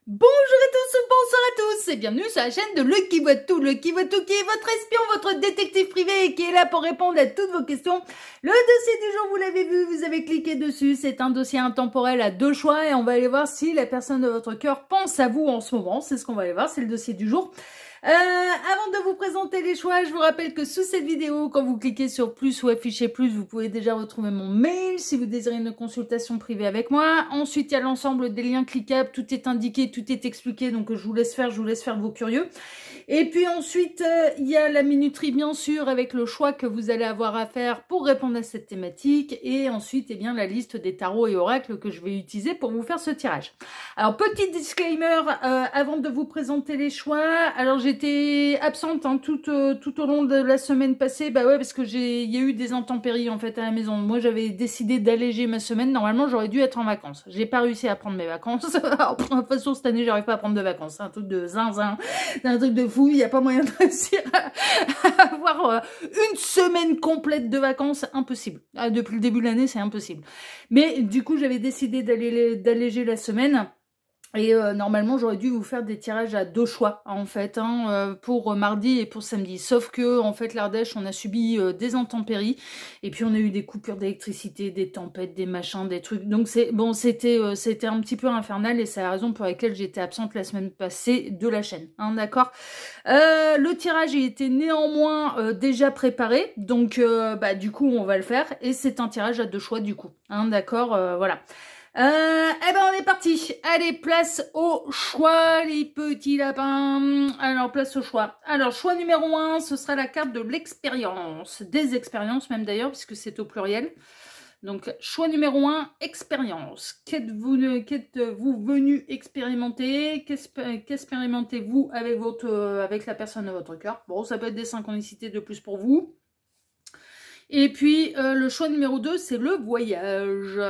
Bonjour à tous, bonsoir à tous et bienvenue sur la chaîne de Lucky Voit Tout. Lucky Voit Tout qui est votre espion, votre détective privé et qui est là pour répondre à toutes vos questions. Le dossier du jour, vous l'avez vu, vous avez cliqué dessus, c'est un dossier intemporel à deux choix et on va aller voir si la personne de votre cœur pense à vous en ce moment. C'est ce qu'on va aller voir, c'est le dossier du jour. Avant de vous présenter les choix, je vous rappelle que sous cette vidéo, quand vous cliquez sur plus ou afficher plus, vous pouvez déjà retrouver mon mail si vous désirez une consultation privée avec moi. Ensuite, il y a l'ensemble des liens cliquables, tout est indiqué, tout est expliqué, donc je vous laisse faire vos curieux. Et puis ensuite, il y a la minuterie bien sûr avec le choix que vous allez avoir à faire pour répondre à cette thématique. Et ensuite, eh bien, la liste des tarots et oracles que je vais utiliser pour vous faire ce tirage. Alors, petit disclaimer avant de vous présenter les choix. Alors, j'étais absente tout au long de la semaine passée. Bah ouais, parce que il y a eu des intempéries en fait à la maison. Moi, j'avais décidé d'alléger ma semaine. Normalement, j'aurais dû être en vacances. J'ai pas réussi à prendre mes vacances. Alors, de toute façon, cette année, j'arrive pas à prendre de vacances. C'est un truc de zinzin. C'est un truc de fou. Il n'y a pas moyen de réussir à avoir une semaine complète de vacances. Impossible. Depuis le début de l'année, c'est impossible. Mais du coup, j'avais décidé d'alléger la semaine. Et normalement, j'aurais dû vous faire des tirages à deux choix, en fait, pour mardi et pour samedi. Sauf que, en fait, l'Ardèche, on a subi des intempéries. Et puis, on a eu des coupures d'électricité, des tempêtes, des machins, des trucs. Donc, c'était un petit peu infernal. Et c'est la raison pour laquelle j'étais absente la semaine passée de la chaîne. D'accord. Le tirage, il était néanmoins déjà préparé. Donc, du coup, on va le faire. Et c'est un tirage à deux choix, du coup. D'accord, voilà. Eh ben on est parti. Allez, place au choix, les petits lapins. Alors, place au choix. Alors, choix numéro 1, ce sera la carte de l'expérience. Des expériences même d'ailleurs, puisque c'est au pluriel. Donc, choix numéro 1, expérience. Qu'êtes-vous venu expérimenter? Qu'expérimentez-vous avec la personne de votre cœur? Bon, ça peut être des synchronicités de plus pour vous. Et puis, le choix numéro 2, c'est le voyage.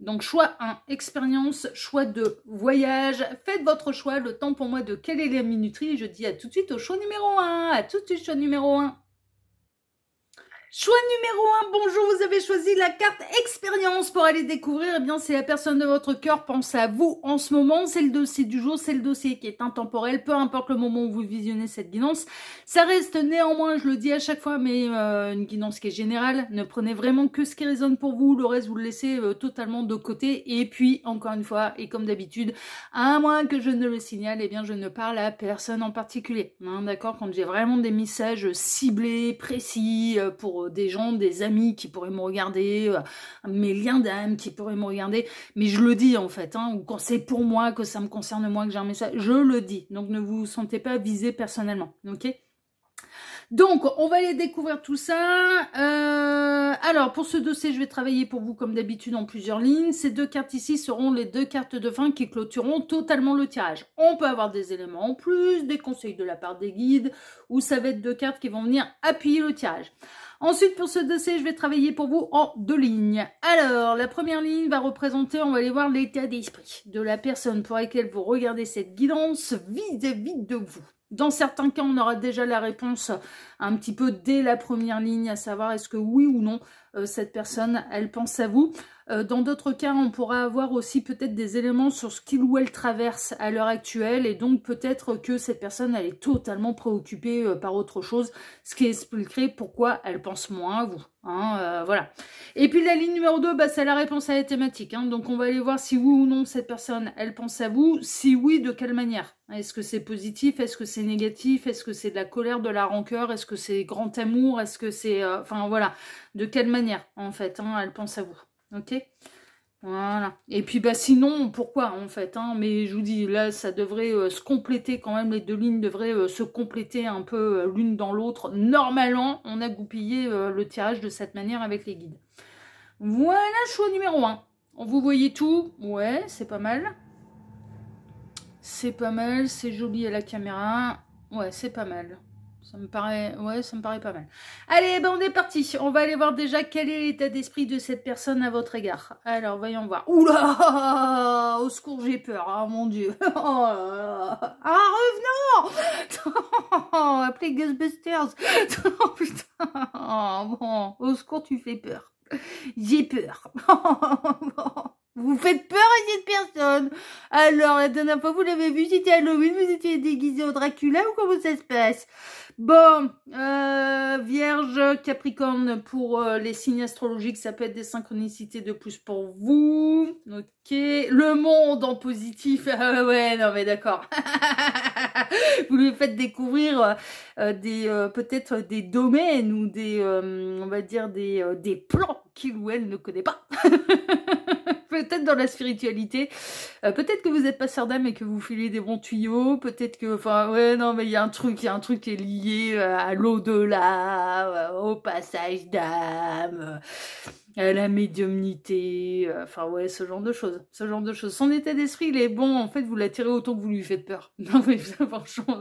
Donc, choix 1, expérience, choix 2, voyage. Faites votre choix, le temps pour moi de caler la minuterie. Je dis à tout de suite au choix numéro 1. À tout de suite, choix numéro 1. Choix numéro 1, bonjour, vous avez choisi la carte expérience pour aller découvrir, eh bien c'est la personne de votre cœur, pense à vous en ce moment, c'est le dossier du jour, c'est le dossier qui est intemporel, peu importe le moment où vous visionnez cette guidance, ça reste néanmoins, je le dis à chaque fois, mais une guidance qui est générale, ne prenez vraiment que ce qui résonne pour vous, le reste vous le laissez totalement de côté, et puis encore une fois, et comme d'habitude, à moins que je ne le signale, eh bien je ne parle à personne en particulier, d'accord, quand j'ai vraiment des messages ciblés, précis, pour des gens, des amis qui pourraient me regarder, mes liens d'âme qui pourraient me regarder, mais je le dis en fait, ou quand c'est pour moi, que ça me concerne moi, que j'ai un message, je le dis, donc ne vous sentez pas visé personnellement, ok? Donc, on va aller découvrir tout ça. Alors, pour ce dossier, je vais travailler pour vous comme d'habitude en plusieurs lignes. Ces deux cartes ici seront les deux cartes de fin qui clôtureront totalement le tirage. On peut avoir des éléments en plus, des conseils de la part des guides, ou ça va être deux cartes qui vont venir appuyer le tirage. Ensuite, pour ce dossier, je vais travailler pour vous en deux lignes. Alors, la première ligne va représenter, on va aller voir l'état d'esprit de la personne pour laquelle vous regardez cette guidance vis-à-vis de vous. Dans certains cas, on aura déjà la réponse un petit peu dès la première ligne, à savoir est-ce que oui ou non, cette personne, elle pense à vous. Dans d'autres cas, on pourra avoir aussi peut-être des éléments sur ce qu'il ou elle traverse à l'heure actuelle et donc peut-être que cette personne, elle est totalement préoccupée par autre chose, ce qui expliquerait pourquoi elle pense moins à vous. Voilà. Et puis la ligne numéro 2, c'est la réponse à la thématique. Donc on va aller voir si oui ou non cette personne, elle pense à vous. Si oui, de quelle manière? Est-ce que c'est positif? Est-ce que c'est négatif? Est-ce que c'est de la colère, de la rancœur? Est-ce que c'est grand amour? Est-ce que c'est... Enfin voilà, de quelle manière en fait elle pense à vous? Ok, voilà. Et puis sinon, pourquoi en fait, mais je vous dis, là, ça devrait se compléter quand même, les deux lignes devraient se compléter un peu l'une dans l'autre. Normalement, on a goupillé le tirage de cette manière avec les guides. Voilà, choix numéro 1. Vous voyez tout? Ouais, c'est pas mal. C'est pas mal, c'est joli à la caméra. Ouais, c'est pas mal. Ça me paraît, ouais, ça me paraît pas mal. Allez, on est parti. On va aller voir déjà quel est l'état d'esprit de cette personne à votre égard. Alors, voyons voir. Oula, au secours, j'ai peur. Ah, mon Dieu. Revenons. Appelez Ghostbusters. Oh, putain. Bon, au secours, tu fais peur. J'ai peur. Vous faites peur à cette personne. Alors, la dernière fois, vous l'avez vu, c'était Halloween, vous étiez déguisé au Dracula ou comment ça se passe? Bon, Vierge, Capricorne, pour les signes astrologiques, ça peut être des synchronicités de plus pour vous. Ok. Le monde en positif. Ouais, non mais d'accord. Vous lui faites découvrir peut-être des domaines ou on va dire des plans qu'il ou elle ne connaît pas. Peut-être dans la spiritualité, peut-être que vous n'êtes pas passeur d'âme et que vous filez des bons tuyaux, peut-être que, enfin, ouais, non, mais il y a un truc qui est lié à l'au-delà, au passage d'âme, à la médiumnité, enfin, ouais, ce genre de choses. Son état d'esprit, il est bon, en fait, vous l'attirez autant que vous lui faites peur. Non, mais franchement,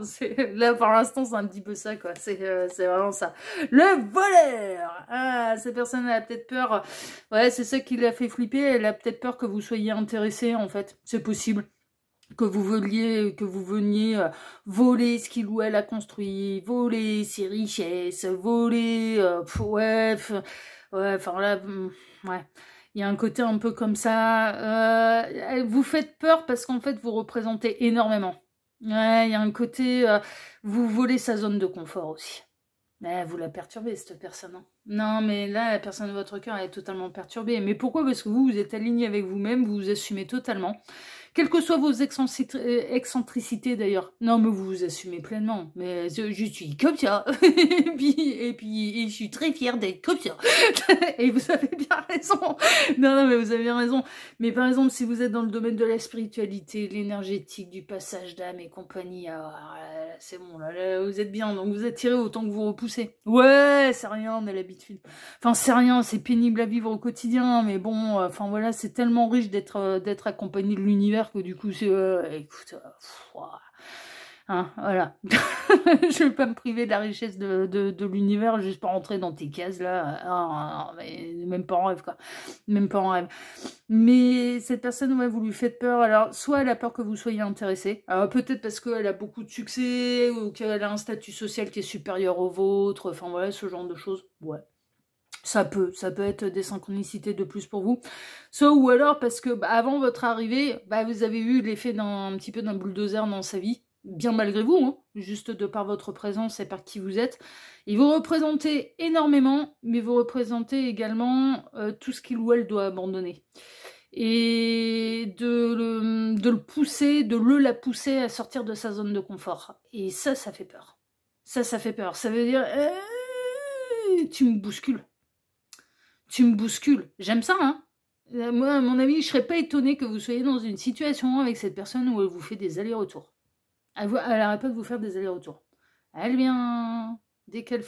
là, pour l'instant, c'est un petit peu ça, quoi, c'est vraiment ça. Le voleur! Ah, cette personne, elle a peut-être peur, ouais, c'est ça qui l'a fait flipper, elle a peut-être peur que vous soyez intéressé, en fait, c'est possible. Que vous veniez voler ce qu'il ou elle a construit, voler ses richesses, voler, ouais, enfin là, ouais, il y a un côté un peu comme ça. Vous faites peur parce qu'en fait vous représentez énormément. Ouais, il y a un côté, vous volez sa zone de confort aussi. Vous la perturbez, cette personne. Hein. Non, mais là, la personne de votre cœur est totalement perturbée. Mais pourquoi? Parce que vous êtes aligné avec vous-même, vous vous assumez totalement. Quelles que soient vos excentricités d'ailleurs. Non, mais vous vous assumez pleinement. Mais je suis comme ça. et puis, je suis très fière d'être comme ça. Et vous avez bien raison. Non, mais vous avez bien raison. Mais par exemple, si vous êtes dans le domaine de la spiritualité, de l'énergétique, du passage d'âme et compagnie, c'est bon, là, vous êtes bien. Donc vous attirez autant que vous repoussez. Ouais, c'est rien, on a l'habitude. Enfin, c'est rien, c'est pénible à vivre au quotidien. Mais bon, enfin voilà, c'est tellement riche d'être accompagné de l'univers que du coup c'est écoute hein, voilà. Je vais pas me priver de la richesse de l'univers juste pour rentrer dans tes cases là. Ah, mais même pas en rêve quoi. Même pas en rêve. Mais cette personne, ouais, vous lui faites peur. Alors, soit elle a peur que vous soyez intéressé. Alors, peut-être parce qu'elle a beaucoup de succès ou qu'elle a un statut social qui est supérieur au vôtre. Enfin, voilà, ce genre de choses. Ouais. Ça peut être des synchronicités de plus pour vous. Soit ou alors parce que avant votre arrivée, vous avez eu l'effet un petit peu d'un bulldozer dans sa vie, bien malgré vous, hein, juste de par votre présence et par qui vous êtes. Et vous représentez énormément, mais vous représentez également tout ce qu'il ou elle doit abandonner. Et de le pousser, la pousser à sortir de sa zone de confort. Et ça fait peur. Ça fait peur. Ça veut dire, tu me bouscules. Tu me bouscules. J'aime ça, hein. Moi, à mon avis, je serais pas étonnée que vous soyez dans une situation avec cette personne où elle vous fait des allers-retours. Elle n'arrête pas de vous faire des allers-retours. Elle vient, dès qu'elle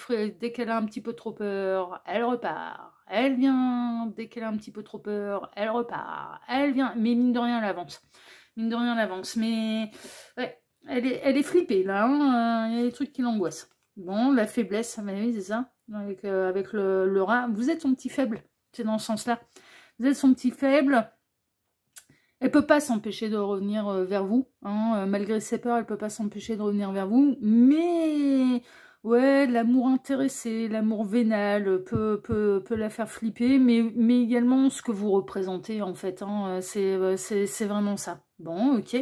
a un petit peu trop peur, elle repart. Elle vient, dès qu'elle a un petit peu trop peur, elle repart. Elle vient, mais mine de rien, elle avance. Mine de rien, elle avance. Mais, ouais, elle est flippée, là. Hein. Il y a des trucs qui l'angoissent. Bon, la faiblesse, oui, c'est ça. Avec le rat. Vous êtes son petit faible. C'est dans ce sens-là. Vous êtes son petit faible. Elle peut pas s'empêcher de revenir vers vous. Hein. Malgré ses peurs, elle peut pas s'empêcher de revenir vers vous. Mais, ouais, l'amour intéressé, l'amour vénal peut la faire flipper. Mais également ce que vous représentez, en fait. Hein. C'est vraiment ça. Bon, ok.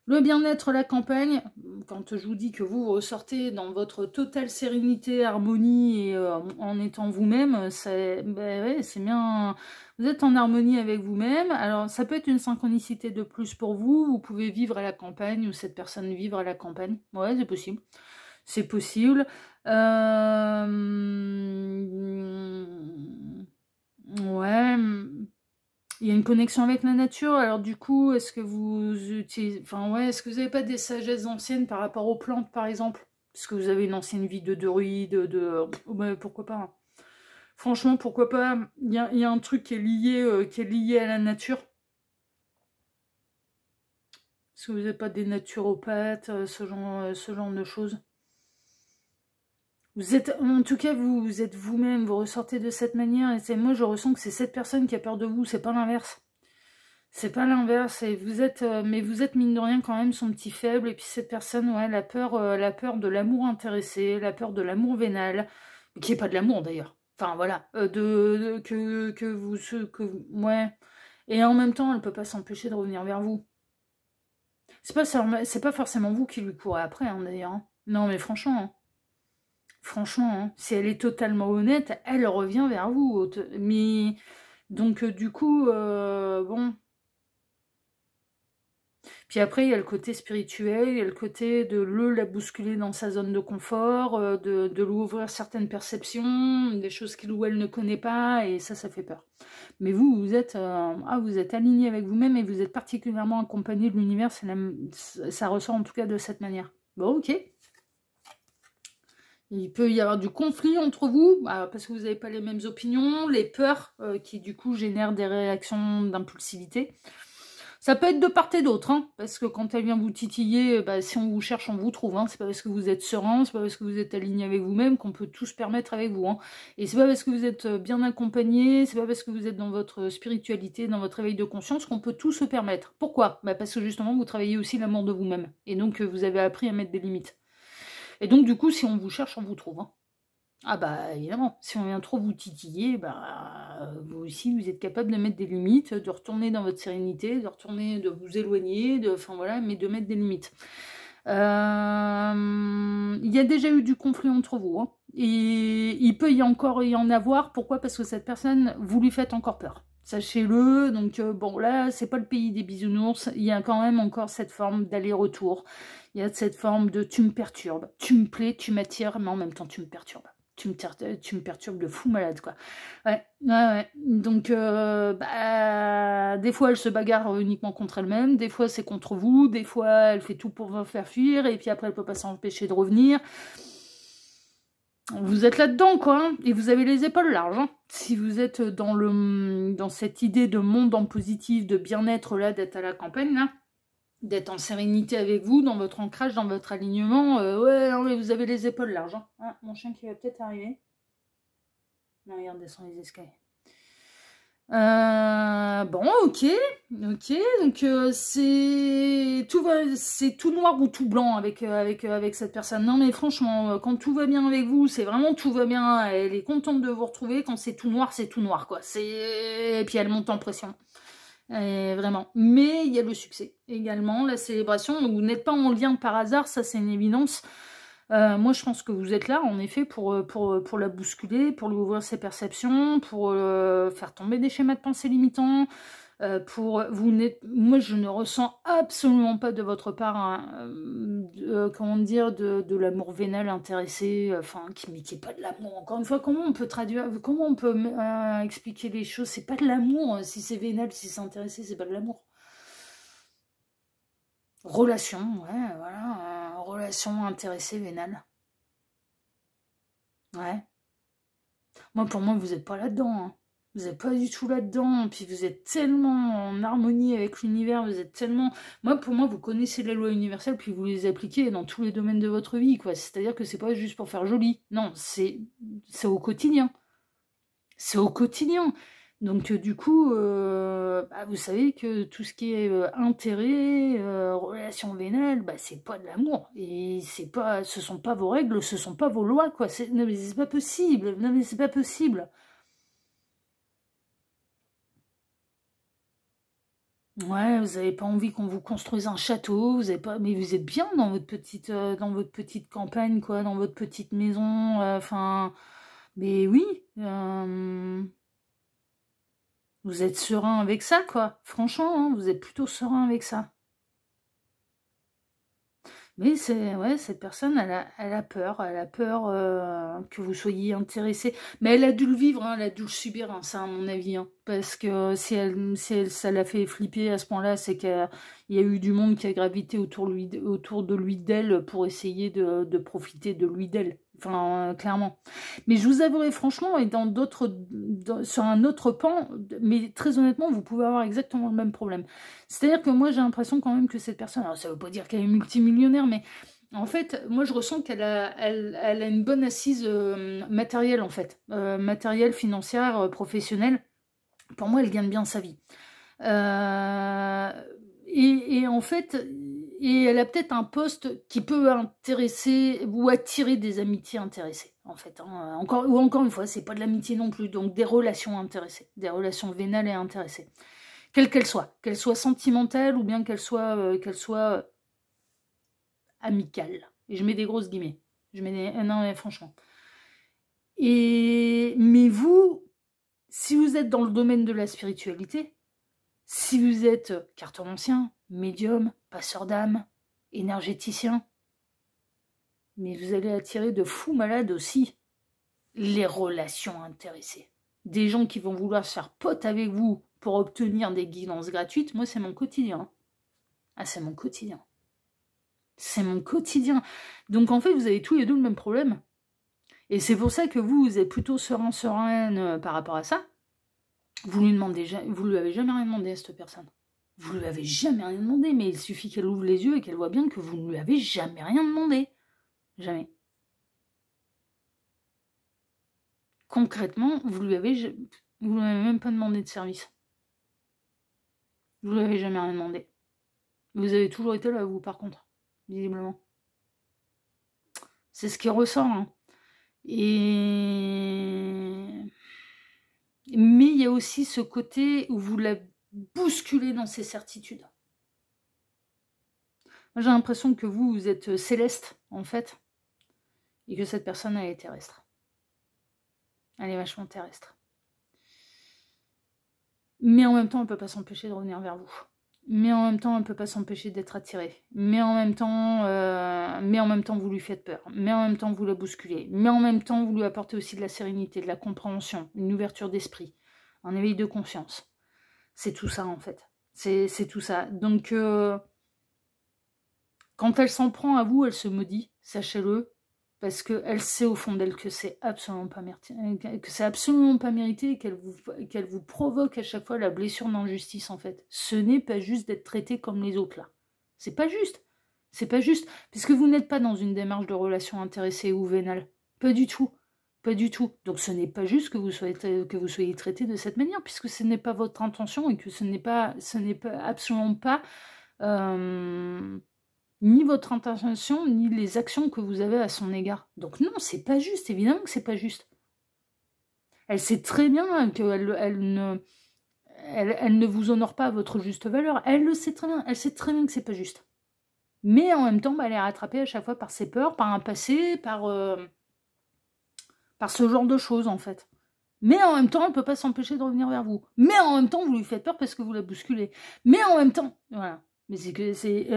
Le bien-être, la campagne, quand je vous dis que vous ressortez dans votre totale sérénité, harmonie et en étant vous-même, c'est bien. Vous êtes en harmonie avec vous-même. Alors, ça peut être une synchronicité de plus pour vous. Vous pouvez vivre à la campagne ou cette personne vivre à la campagne. Ouais, c'est possible. C'est possible. Ouais. Il y a une connexion avec la nature, alors du coup, est-ce que vous utilisez... Enfin, ouais, est-ce que vous n'avez pas des sagesses anciennes par rapport aux plantes, par exemple? Est-ce que vous avez une ancienne vie de druide, ouais, pourquoi pas. Hein. Franchement, pourquoi pas. Il y a un truc qui est lié à la nature. Est-ce que vous n'avez pas des naturopathes, ce genre de choses? Vous êtes, en tout cas, vous êtes vous-même, vous ressortez de cette manière, et moi je ressens que c'est cette personne qui a peur de vous, c'est pas l'inverse. C'est pas l'inverse, et mais vous êtes mine de rien quand même son petit faible, et puis cette personne, ouais, la peur de l'amour intéressé, la peur de l'amour vénal, qui est pas de l'amour d'ailleurs. Enfin voilà, ouais. Et en même temps, elle peut pas s'empêcher de revenir vers vous. C'est pas forcément vous qui lui courez après, hein, d'ailleurs. Hein. Non, mais franchement, hein. Franchement, hein, si elle est totalement honnête, elle revient vers vous. Mais donc, du coup, bon. Puis après, il y a le côté spirituel, il y a le côté de la bousculer dans sa zone de confort, de lui ouvrir certaines perceptions, des choses qu'il ou elle ne connaît pas, et ça fait peur. Mais vous, vous êtes aligné avec vous-même et vous êtes particulièrement accompagné de l'univers, ça ressort en tout cas de cette manière. Bon, ok. Il peut y avoir du conflit entre vous, parce que vous n'avez pas les mêmes opinions, les peurs qui du coup génèrent des réactions d'impulsivité. Ça peut être de part et d'autre, hein, parce que quand elle vient vous titiller, si on vous cherche, on vous trouve. Hein, c'est pas parce que vous êtes serein, c'est pas parce que vous êtes aligné avec vous-même qu'on peut tout se permettre avec vous. Hein. Et c'est pas parce que vous êtes bien accompagné, c'est pas parce que vous êtes dans votre spiritualité, dans votre éveil de conscience qu'on peut tout se permettre. Pourquoi? Parce que justement, vous travaillez aussi l'amour de vous-même. Et donc, vous avez appris à mettre des limites. Et donc, du coup, si on vous cherche, on vous trouve. Hein. Ah bah évidemment, si on vient trop vous titiller, vous aussi vous êtes capable de mettre des limites, de retourner dans votre sérénité, de vous éloigner, enfin voilà, mais de mettre des limites. Il y a déjà eu du conflit entre vous, hein, et il peut encore y en avoir. Pourquoi? Parce que cette personne, vous lui faites encore peur. Sachez-le, donc bon là, c'est pas le pays des bisounours, il y a quand même encore cette forme d'aller-retour, il y a cette forme de tu me perturbes, tu me plais, tu m'attires, mais en même temps tu me perturbes. Tu me perturbes de fou malade, quoi. Ouais. Donc, des fois, elle se bagarre uniquement contre elle-même, des fois, c'est contre vous, des fois, elle fait tout pour vous faire fuir, et puis après, elle peut pas s'empêcher de revenir. Vous êtes là-dedans, quoi, hein, et vous avez les épaules larges. Hein. Si vous êtes dans cette idée de monde en positif, de bien-être, là, d'être à la campagne, là, d'être en sérénité avec vous, dans votre ancrage, dans votre alignement, ouais, non, mais vous avez les épaules larges. Hein. Ah, mon chien qui va peut-être arriver. Non, regarde, descend les escaliers. Bon, ok, donc c'est tout noir ou tout blanc avec cette personne. Non, mais franchement, quand tout va bien avec vous, c'est vraiment tout va bien. Elle est contente de vous retrouver. Quand c'est tout noir, quoi. Et puis elle monte en pression. Vraiment. Mais il y a le succès également, la célébration. Donc vous n'êtes pas en lien par hasard, ça c'est une évidence. Moi je pense que vous êtes là en effet pour la bousculer, pour lui ouvrir ses perceptions, pour faire tomber des schémas de pensée limitants. Moi je ne ressens absolument pas de votre part comment dire de l'amour vénal intéressé, mais qui est pas de l'amour. Encore une fois, comment on peut expliquer les choses? C'est pas de l'amour. Si c'est vénal, si c'est intéressé, c'est pas de l'amour. Relation, ouais, voilà, relation intéressée vénale. Ouais. Pour moi, vous n'êtes pas là-dedans. Hein. Vous n'êtes pas du tout là-dedans. Puis vous êtes tellement en harmonie avec l'univers. Vous êtes tellement... Pour moi, vous connaissez les lois universelles, puis vous les appliquez dans tous les domaines de votre vie, quoi. C'est-à-dire que c'est pas juste pour faire joli. Non, c'est au quotidien. C'est au quotidien. Donc du coup, vous savez que tout ce qui est intérêt, relation vénale, c'est pas de l'amour. Et ce sont pas vos règles, ce sont pas vos lois, quoi. Non mais c'est pas possible. Non mais c'est pas possible. Ouais, vous avez pas envie qu'on vous construise un château, vous avez pas, mais vous êtes bien dans votre petite campagne, quoi, dans votre petite maison, mais oui. Vous êtes serein avec ça, quoi. Franchement, hein, vous êtes plutôt serein avec ça. Mais cette personne, elle a peur que vous soyez intéressé. Mais elle a dû le vivre, hein, elle a dû le subir, hein, ça à mon avis. Hein. Parce que ça l'a fait flipper à ce point-là, c'est qu'il y a eu du monde qui a gravité autour de lui d'elle pour essayer de profiter de lui d'elle. Clairement. Mais je vous avouerai franchement, et sur un autre pan, mais très honnêtement, vous pouvez avoir exactement le même problème. C'est-à-dire que moi, j'ai l'impression quand même que cette personne, alors ça veut pas dire qu'elle est multimillionnaire, mais en fait, moi, je ressens qu'elle a une bonne assise matérielle, en fait. Matérielle, financière, professionnelle. Pour moi, elle gagne bien sa vie. Et en fait... Et elle a peut-être un poste qui peut intéresser ou attirer des amitiés intéressées, en fait. Hein. Encore une fois, c'est pas de l'amitié non plus, donc des relations intéressées, des relations vénales et intéressées. quelle qu'elle soit sentimentale ou bien qu'elle soit amicale. Et je mets des grosses guillemets. Non, mais franchement. Mais vous, si vous êtes dans le domaine de la spiritualité, si vous êtes cartomancien, médium, passeur d'âme, énergéticien, mais vous allez attirer de fous malades aussi les relations intéressées. Des gens qui vont vouloir se faire pote avec vous pour obtenir des guidances gratuites. Moi, c'est mon quotidien. Ah, c'est mon quotidien. C'est mon quotidien. Donc, en fait, vous avez tous les deux le même problème. Et c'est pour ça que vous êtes plutôt sereine par rapport à ça. Vous lui avez jamais rien demandé à cette personne. Vous lui avez jamais rien demandé, mais il suffit qu'elle ouvre les yeux et qu'elle voit bien que vous ne lui avez jamais rien demandé. Jamais. Concrètement, vous lui avez même pas demandé de service. Vous lui avez jamais rien demandé. Vous avez toujours été là, vous, par contre, visiblement. C'est ce qui ressort, hein. Mais il y a aussi ce côté où vous la bousculez dans ses certitudes. Moi, j'ai l'impression que vous êtes céleste, en fait, et que cette personne, elle est terrestre. Elle est vachement terrestre. Mais en même temps, elle ne peut pas s'empêcher de revenir vers vous. Mais en même temps, elle ne peut pas s'empêcher d'être attirée. Mais en même temps, vous lui faites peur. Mais en même temps, vous la bousculez. Mais en même temps, vous lui apportez aussi de la sérénité, de la compréhension, une ouverture d'esprit, un éveil de conscience. C'est tout ça, en fait. C'est tout ça. Donc, quand elle s'en prend à vous, elle se maudit, sachez-le, parce qu'elle sait au fond d'elle que c'est absolument pas mérité, et qu'elle vous provoque à chaque fois la blessure d'injustice, en fait. Ce n'est pas juste d'être traité comme les autres, là. C'est pas juste. C'est pas juste, puisque vous n'êtes pas dans une démarche de relation intéressée ou vénale. Pas du tout. Pas du tout. Donc ce n'est pas juste que vous soyez traité de cette manière, puisque ce n'est pas votre intention et que ce n'est pas absolument pas ni votre intention, ni les actions que vous avez à son égard. Donc non, c'est pas juste, évidemment que c'est pas juste. Elle sait très bien qu'elle ne vous honore pas à votre juste valeur. Elle le sait très bien, elle sait très bien que c'est pas juste. Mais en même temps, elle est rattrapée à chaque fois par ses peurs, par un passé, par ce genre de choses, en fait. Mais en même temps, elle ne peut pas s'empêcher de revenir vers vous. Mais en même temps, vous lui faites peur parce que vous la bousculez. Mais en même temps, voilà. Mais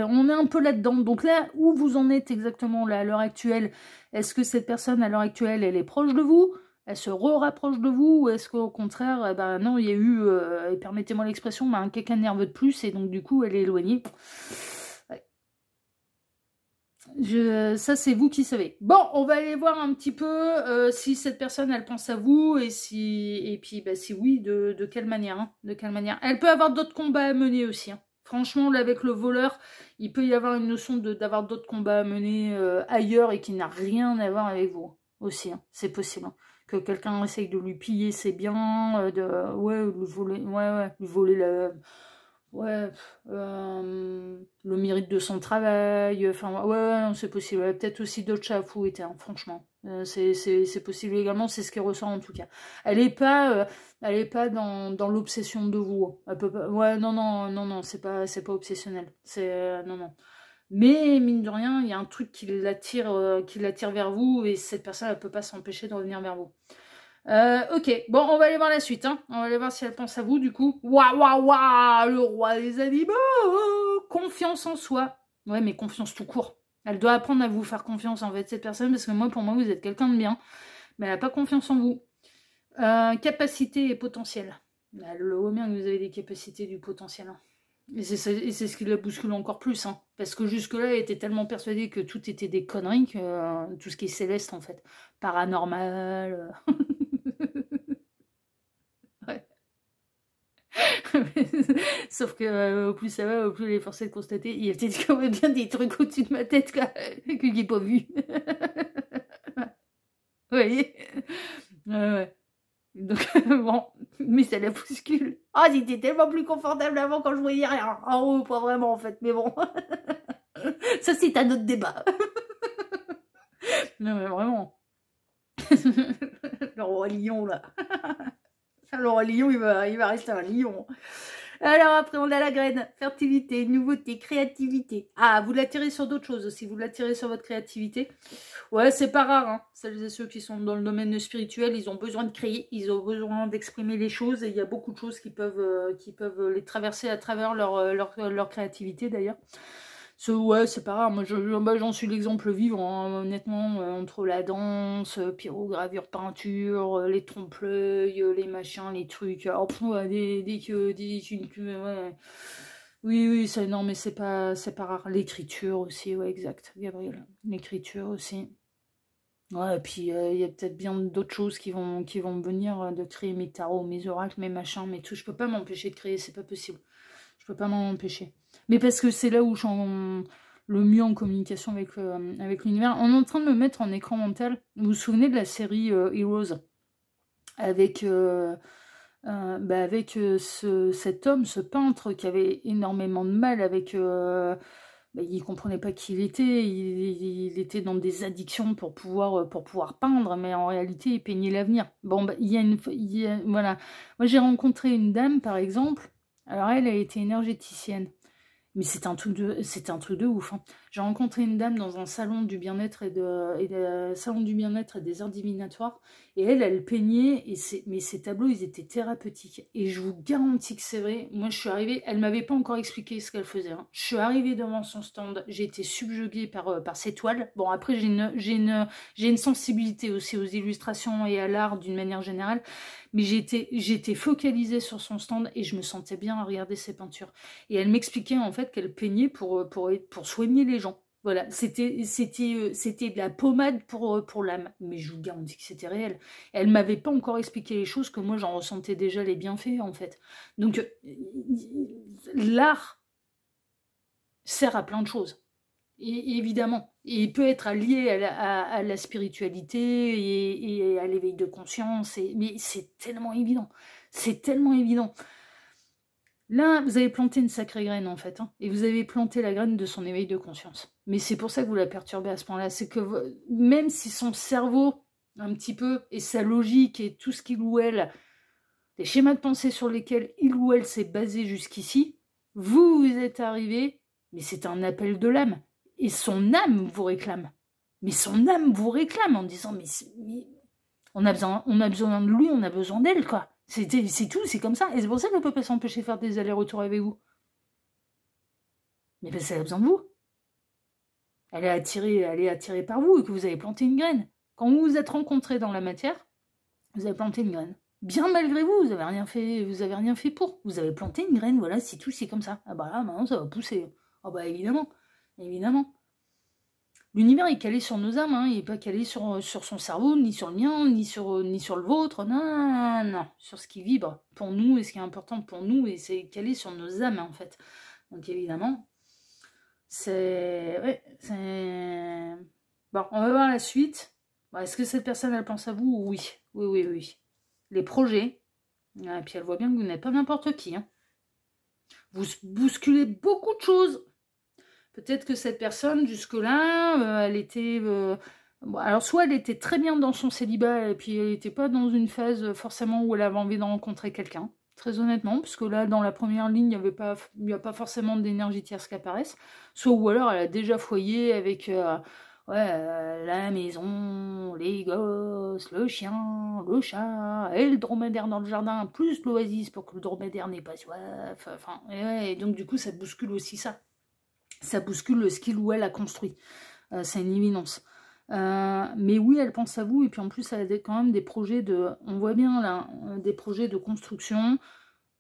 on est un peu là-dedans. Donc là, où vous en êtes exactement là, à l'heure actuelle? Est-ce que cette personne, à l'heure actuelle, elle est proche de vous? Elle se rapproche de vous? Ou est-ce qu'au contraire, non, il y a eu, et permettez-moi l'expression, quelqu'un nerveux de plus, et donc du coup, elle est éloignée. Ouais. Ça, c'est vous qui savez. Bon, on va aller voir un petit peu si cette personne, elle pense à vous, et puis, si oui, de quelle manière, hein, de quelle manière. Elle peut avoir d'autres combats à mener aussi, hein. Franchement, là, avec le voleur, il peut y avoir une notion d'avoir d'autres combats à mener ailleurs et qui n'a rien à voir avec vous aussi, hein. C'est possible, hein. Que quelqu'un essaye de lui piller ses biens, lui voler le mérite de son travail, enfin, c'est possible. Peut-être aussi d'autres chats à fouetter, hein, franchement. C'est possible également, c'est ce qui ressort en tout cas. Elle est pas dans l'obsession de vous. Elle peut pas, non, c'est pas obsessionnel. Non. Mais mine de rien, il y a un truc qui l'attire vers vous, et cette personne, elle peut pas s'empêcher de revenir vers vous. Ok, bon, on va aller voir la suite, hein. On va aller voir si elle pense à vous, du coup. Waouh, le roi des animaux. Confiance en soi. Ouais, mais confiance tout court. Elle doit apprendre à vous faire confiance, en fait, cette personne, parce que pour moi, vous êtes quelqu'un de bien, mais elle n'a pas confiance en vous. Capacité et potentiel. Elle le voit bien que vous avez des capacités, du potentiel, hein. Et c'est ce qui la bouscule encore plus, hein. Parce que jusque-là, elle était tellement persuadée que tout était des conneries, que tout ce qui est céleste, en fait. Paranormal. Ouais. Sauf que au plus ça va, au plus elle est forcée de constater, il y a peut-être quand même bien des trucs au-dessus de ma tête que j'ai pas vu. Vous voyez? Ouais. Donc, bon, mais ça la bouscule. Ah, c'était tellement plus confortable avant quand je voyais rien. En haut, pas vraiment en fait, mais bon. Ça, c'est un autre débat. Non, mais vraiment. Le roi lion, là. Le roi lion, il va rester un lion. Alors après, on a la graine, fertilité, nouveauté, créativité. Ah, vous l'attirez sur d'autres choses aussi, vous l'attirez sur votre créativité. Ouais, c'est pas rare, hein. Celles et ceux qui sont dans le domaine spirituel, ils ont besoin de créer, ils ont besoin d'exprimer les choses, et il y a beaucoup de choses qui peuvent les traverser à travers leur créativité d'ailleurs. Ouais, c'est pas rare, moi j'en suis l'exemple vivant, hein, honnêtement, entre la danse, pyrogravure, peinture, les trompe-l'œil, les machins, les trucs, alors, ouais, ouais. Oui, oui, c'est non, mais c'est pas rare. L'écriture aussi, ouais, exact, Gabriel. L'écriture aussi. Ouais, et puis il y a peut-être bien d'autres choses qui vont me venir, de créer mes tarots, mes oracles, mes machins, mes tout. Je peux pas m'empêcher de créer, c'est pas possible. Je peux pas m'en empêcher. Mais parce que c'est là où je suis le mieux en communication avec l'univers. On est en train de me mettre en écran mental. Vous vous souvenez de la série Heroes avec cet homme, ce peintre qui avait énormément de mal avec... il comprenait pas qui il était, il était dans des addictions pour pouvoir peindre, mais en réalité, il peignait l'avenir. Bon, voilà. Moi, j'ai rencontré une dame, par exemple, alors elle a été énergéticienne. Mais c'est un truc de ouf, hein. J'ai rencontré une dame dans un salon du bien-être salon du bien-être et des arts divinatoires, et elle peignait, mais ses tableaux, ils étaient thérapeutiques. Et je vous garantis que c'est vrai. Moi, je suis arrivée, elle m'avait pas encore expliqué ce qu'elle faisait, hein. Je suis arrivée devant son stand, j'ai été subjuguée par ses toiles. Bon, après, j'ai une sensibilité aussi aux illustrations et à l'art d'une manière générale, mais j'étais focalisée sur son stand et je me sentais bien à regarder ses peintures. Et elle m'expliquait en fait qu'elle peignait pour soigner les gens. Voilà, c'était de la pommade pour l'âme. Mais je vous garantis que c'était réel. Elle m'avait pas encore expliqué les choses que moi j'en ressentais déjà les bienfaits en fait. Donc l'art sert à plein de choses. Et évidemment, et il peut être lié à la spiritualité et à l'éveil de conscience, mais c'est tellement évident. C'est tellement évident. Là, vous avez planté une sacrée graine, en fait, hein, et vous avez planté la graine de son éveil de conscience. Mais c'est pour ça que vous la perturbez à ce point-là. C'est que même si son cerveau, un petit peu, et sa logique, et tout ce qu'il ou elle, les schémas de pensée sur lesquels il ou elle s'est basé jusqu'ici, vous êtes arrivé, mais c'est un appel de l'âme. Et son âme vous réclame. Mais son âme vous réclame en disant, mais on a besoin de lui, on a besoin d'elle, quoi. C'est tout, c'est comme ça. Et c'est pour ça qu'elle ne peut pas s'empêcher de faire des allers-retours avec vous. Mais parce qu'elle a besoin de vous. Elle est attirée par vous et que vous avez planté une graine. Quand vous vous êtes rencontrés dans la matière, vous avez planté une graine. Bien malgré vous, vous avez rien fait pour. Vous avez planté une graine, voilà, c'est tout, c'est comme ça. Ah bah là, maintenant, ça va pousser. Ah bah évidemment, évidemment. L'univers est calé sur nos âmes, hein. Il n'est pas calé sur son cerveau, ni sur le mien, ni sur le vôtre, non, non, sur ce qui vibre pour nous et ce qui est important pour nous, et c'est calé sur nos âmes en fait. Donc évidemment, c'est... Ouais, c'est... Bon, on va voir la suite. Bon, est-ce que cette personne, elle pense à vous? Oui, oui, oui, oui. Les projets, et puis elle voit bien que vous n'êtes pas n'importe qui, hein. Vous bousculez beaucoup de choses. Peut-être que cette personne, jusque-là, elle était... bon, alors, soit elle était très bien dans son célibat, et puis elle n'était pas dans une phase forcément où elle avait envie de rencontrer quelqu'un, très honnêtement, parce que là, dans la première ligne, il n'y a pas forcément d'énergie tierce qui apparaissent. Soit, ou alors, elle a déjà foyé avec la maison, les gosses, le chien, le chat, et le dromadaire dans le jardin, plus l'oasis pour que le dromadaire n'ait pas soif. Enfin, et donc, du coup, ça bouscule aussi ça. Ça bouscule ce qu'il ou elle a construit. C'est une évidence. Mais oui, elle pense à vous, et puis en plus, elle a quand même des projets de... On voit bien là, des projets de construction.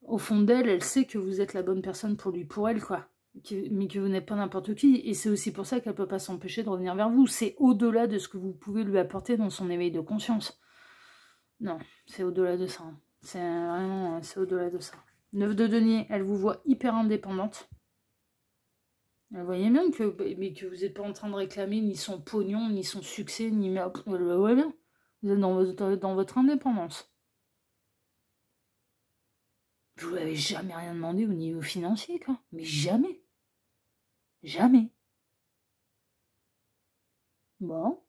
Au fond d'elle, elle sait que vous êtes la bonne personne pour lui, pour elle, quoi. Mais que vous n'êtes pas n'importe qui. Et c'est aussi pour ça qu'elle ne peut pas s'empêcher de revenir vers vous. C'est au-delà de ce que vous pouvez lui apporter dans son éveil de conscience. Non, c'est au-delà de ça. C'est vraiment... C'est au-delà de ça. 9 de denier, elle vous voit hyper indépendante. Vous voyez bien que vous n'êtes pas en train de réclamer ni son pognon, ni son succès, ni... Vous voyez bien. Vous êtes dans votre indépendance. Vous ne lui avez jamais rien demandé au niveau financier, quoi. Mais jamais. Jamais. Bon.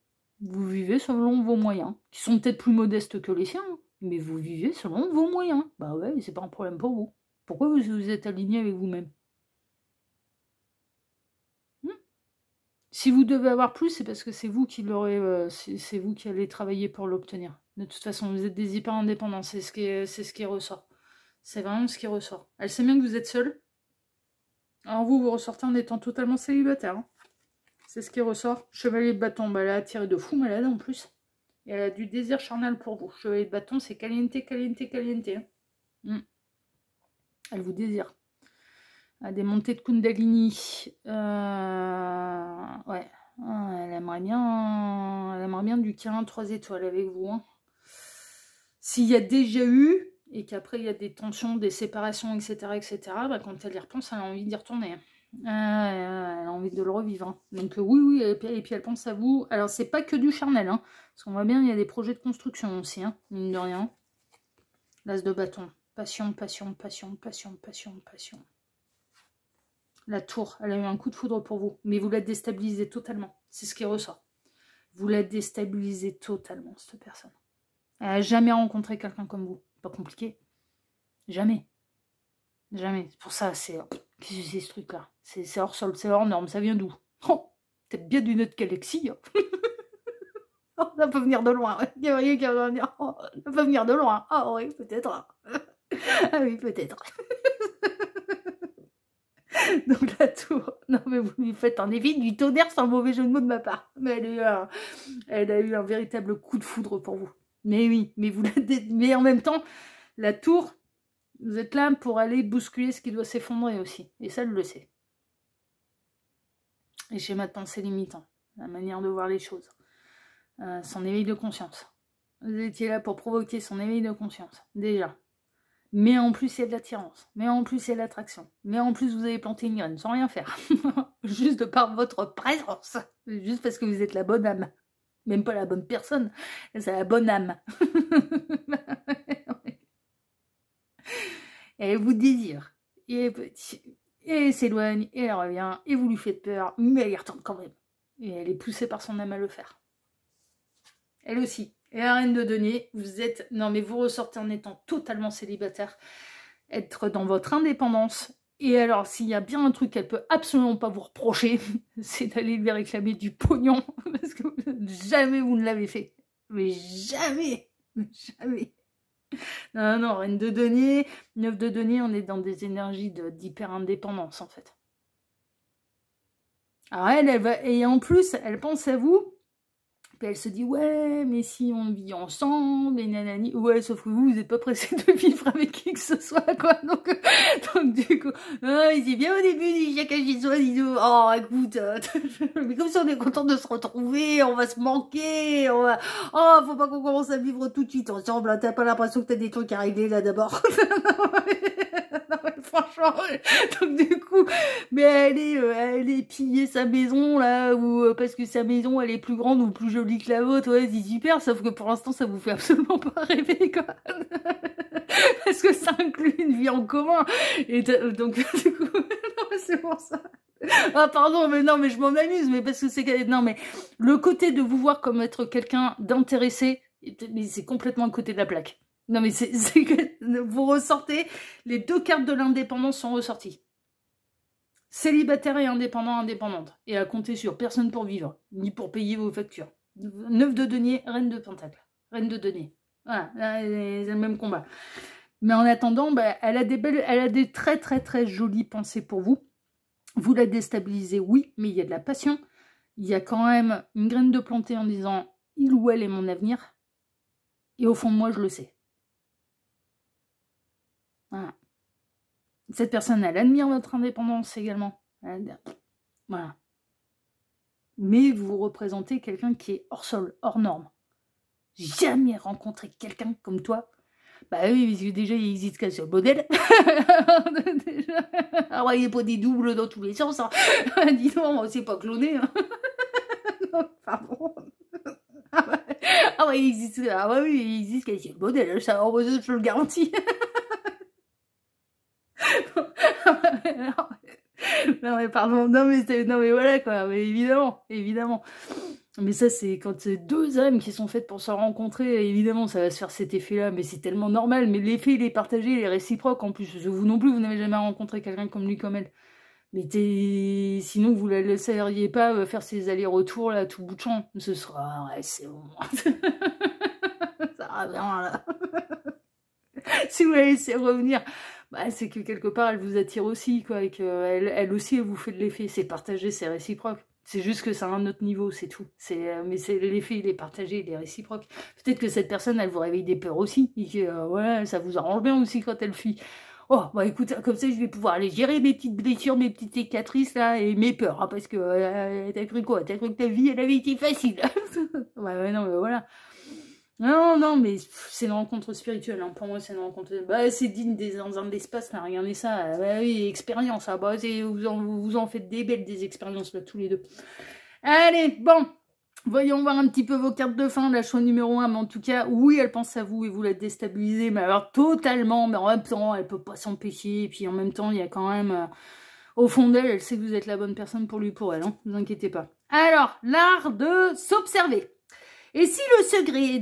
Vous vivez selon vos moyens, qui sont peut-être plus modestes que les siens, mais vous vivez selon vos moyens. Bah ouais, c'est pas un problème pour vous. Pourquoi vous êtes aligné avec vous-même? Si vous devez avoir plus, c'est parce que c'est vous qui l'aurez, c'est vous qui allez travailler pour l'obtenir. De toute façon, vous êtes des hyper indépendants, c'est ce qui ressort. C'est vraiment ce qui ressort. Elle sait bien que vous êtes seul. Alors vous ressortez en étant totalement célibataire. Hein. C'est ce qui ressort. Chevalier de bâton, bah, elle a attiré de fou malade en plus. Et elle a du désir charnel pour vous. Chevalier de bâton, c'est caliente, caliente, caliente. Hein. Elle vous désire. À des montées de Kundalini. Ouais. Elle aimerait bien du câlin 3 étoiles avec vous. Hein. S'il y a déjà eu, et qu'après il y a des tensions, des séparations, etc., bah, quand elle y repense, elle a envie d'y retourner. Elle a envie de le revivre. Hein. Donc oui, et puis elle pense à vous. Alors c'est pas que du charnel, hein, parce qu'on voit bien, il y a des projets de construction aussi, hein, mine de rien. L'as de bâton. Passion, passion, passion, passion, passion, passion. La tour, elle a eu un coup de foudre pour vous, mais vous la déstabilisez totalement. C'est ce qui ressort. Vous la déstabilisez totalement, cette personne. Elle n'a jamais rencontré quelqu'un comme vous. Pas compliqué. Jamais. Jamais. C'est pour ça, c'est... Qu'est-ce que c'est ce truc-là? C'est hors sol, c'est hors norme. Ça vient d'où? Oh, peut-être bien d'une autre galaxie. Oh, ça peut venir de loin. Il y a rien qui va venir. Oh, ça peut venir de loin. Ah oui, peut-être. Ah oui, peut-être. Donc la tour, non mais vous lui faites en effet du tonnerre sans mauvais jeu de mots de ma part. Mais elle a eu un véritable coup de foudre pour vous. Mais oui, mais en même temps, la tour, vous êtes là pour aller bousculer ce qui doit s'effondrer aussi. Et ça, elle le sait. Et schéma de pensée limitant, la manière de voir les choses. Son éveil de conscience. Vous étiez là pour provoquer son éveil de conscience, déjà. Mais en plus, il y a de l'attirance. Mais en plus, il y a de l'attraction. Mais en plus, vous avez planté une graine sans rien faire. Juste par votre présence. Juste parce que vous êtes la bonne âme. Même pas la bonne personne. C'est la bonne âme. Et elle vous désire. Et elle s'éloigne. Et elle revient. Et vous lui faites peur. Mais elle y retourne quand même. Et elle est poussée par son âme à le faire. Elle aussi. Et la reine de denier, vous êtes... Non, mais vous ressortez en étant totalement célibataire. Être dans votre indépendance. Et alors, s'il y a bien un truc qu'elle peut absolument pas vous reprocher, c'est d'aller lui réclamer du pognon. Parce que jamais vous ne l'avez fait. Mais jamais. Jamais. Non, reine de denier, 9 de denier, on est dans des énergies d'hyper-indépendance, en fait. Alors elle va... Et en plus, elle pense à vous... Puis elle se dit, ouais, mais si on vit ensemble, et nanani, ouais, sauf que vous n'êtes pas pressé de vivre avec qui que ce soit, quoi. Donc du coup, c'est bien au début, chacun chez soi, disons, oh, écoute, mais comme si on est content de se retrouver, on va se manquer, on va, oh, faut pas qu'on commence à vivre tout de suite ensemble, t'as pas l'impression que t'as des trucs à régler là d'abord. Non, mais franchement, donc du coup, mais elle est pillée sa maison là, ou parce que sa maison elle est plus grande ou plus jolie que la vôtre, ouais, c'est super, sauf que pour l'instant ça vous fait absolument pas rêver quoi, parce que ça inclut une vie en commun, et donc du coup, non, c'est pour ça. Ah pardon, mais non, mais je m'en amuse, mais parce que c'est... Non, mais le côté de vous voir comme être quelqu'un d'intéressé, mais c'est complètement à côté de la plaque. Non, mais c'est que vous ressortez, les 2 cartes de l'indépendance sont ressorties. Célibataire et indépendant, indépendante. Et à compter sur personne pour vivre, ni pour payer vos factures. 9 de denier, reine de pentacle. Reine de denier. Voilà, c'est le même combat. Mais en attendant, bah, elle a des très très très jolies pensées pour vous. Vous la déstabilisez, oui, mais il y a de la passion. Il y a quand même une graine de planter en disant « il ou elle est mon avenir ». Et au fond de moi, je le sais. Voilà. Cette personne, elle admire votre indépendance également. Voilà. Mais vous représentez quelqu'un qui est hors sol, hors norme. Jamais rencontré quelqu'un comme toi. Bah oui, parce que déjà, il existe qu'un seul modèle. Alors, il n'y a pas des doubles dans tous les sens. Hein. Dis donc, c'est pas cloné. Hein. Non, pardon. Ah ouais, il existe, oui, il existe qu'un seul modèle. Ça, je le garantis. Non mais pardon, non mais voilà quoi, mais évidemment. Mais ça, c'est quand c'est deux âmes qui sont faites pour se rencontrer, évidemment, ça va se faire cet effet-là, mais c'est tellement normal. Mais l'effet, il est partagé, il est réciproque en plus. Vous non plus, vous n'avez jamais rencontré quelqu'un comme lui, comme elle. Mais sinon, vous la laisseriez pas faire ses allers-retours, là, tout bout de champ. Ce sera... Ouais, c'est bon. Ça va bien, là. Si vous la laissez revenir, bah, c'est que quelque part, elle vous attire aussi, quoi, et qu'elle elle aussi, elle vous fait de l'effet. C'est partagé, c'est réciproque. C'est juste que c'est à un autre niveau, c'est tout. Mais l'effet, il est partagé, il est réciproque. Peut-être que cette personne, elle vous réveille des peurs aussi. Et que, ouais, ça vous arrange bien aussi quand elle fuit. Oh, bah écoute, comme ça, je vais pouvoir aller gérer mes petites blessures, mes petites cicatrices, là, et mes peurs. Hein, parce que, t'as cru quoi? T'as cru que ta vie, elle avait été facile. Ouais, non, mais voilà. Non, non, mais c'est une rencontre spirituelle. Hein. Pour moi, c'est une rencontre... Bah, c'est digne dans un espace, là. Regardez ça. Bah oui, expérience. Ah, bah, vous en faites des belles, des expériences, là, tous les deux. Allez, bon. Voyons voir un petit peu vos cartes de fin, la choix numéro 1. Mais en tout cas, oui, elle pense à vous et vous la déstabilisez. Mais alors, totalement. Mais en même temps, elle peut pas s'empêcher. Et puis, en même temps, il y a quand même... au fond d'elle, elle sait que vous êtes la bonne personne pour lui, pour elle. Hein. Ne vous inquiétez pas. Alors, l'art de s'observer. Et si le secret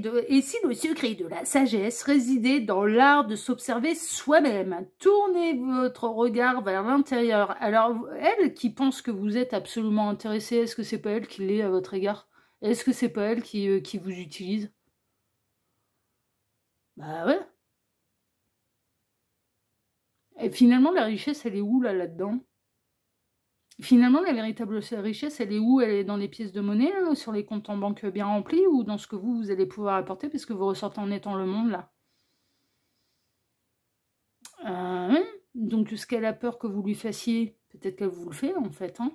de la sagesse résidait dans l'art de s'observer soi-même, tournez votre regard vers l'intérieur. Alors, elle qui pense que vous êtes absolument intéressé, est-ce que c'est pas elle qui l'est à votre égard? Est-ce que c'est pas elle qui vous utilise? Bah ouais. Et finalement, la richesse, elle est où là-dedans? Finalement, la véritable richesse, elle est où? Elle est dans les pièces de monnaie, là, sur les comptes en banque bien remplis, ou dans ce que vous allez pouvoir apporter, parce que vous ressortez en étant le monde, là. Donc, ce qu'elle a peur que vous lui fassiez, peut-être qu'elle vous le fait, en fait. Hein.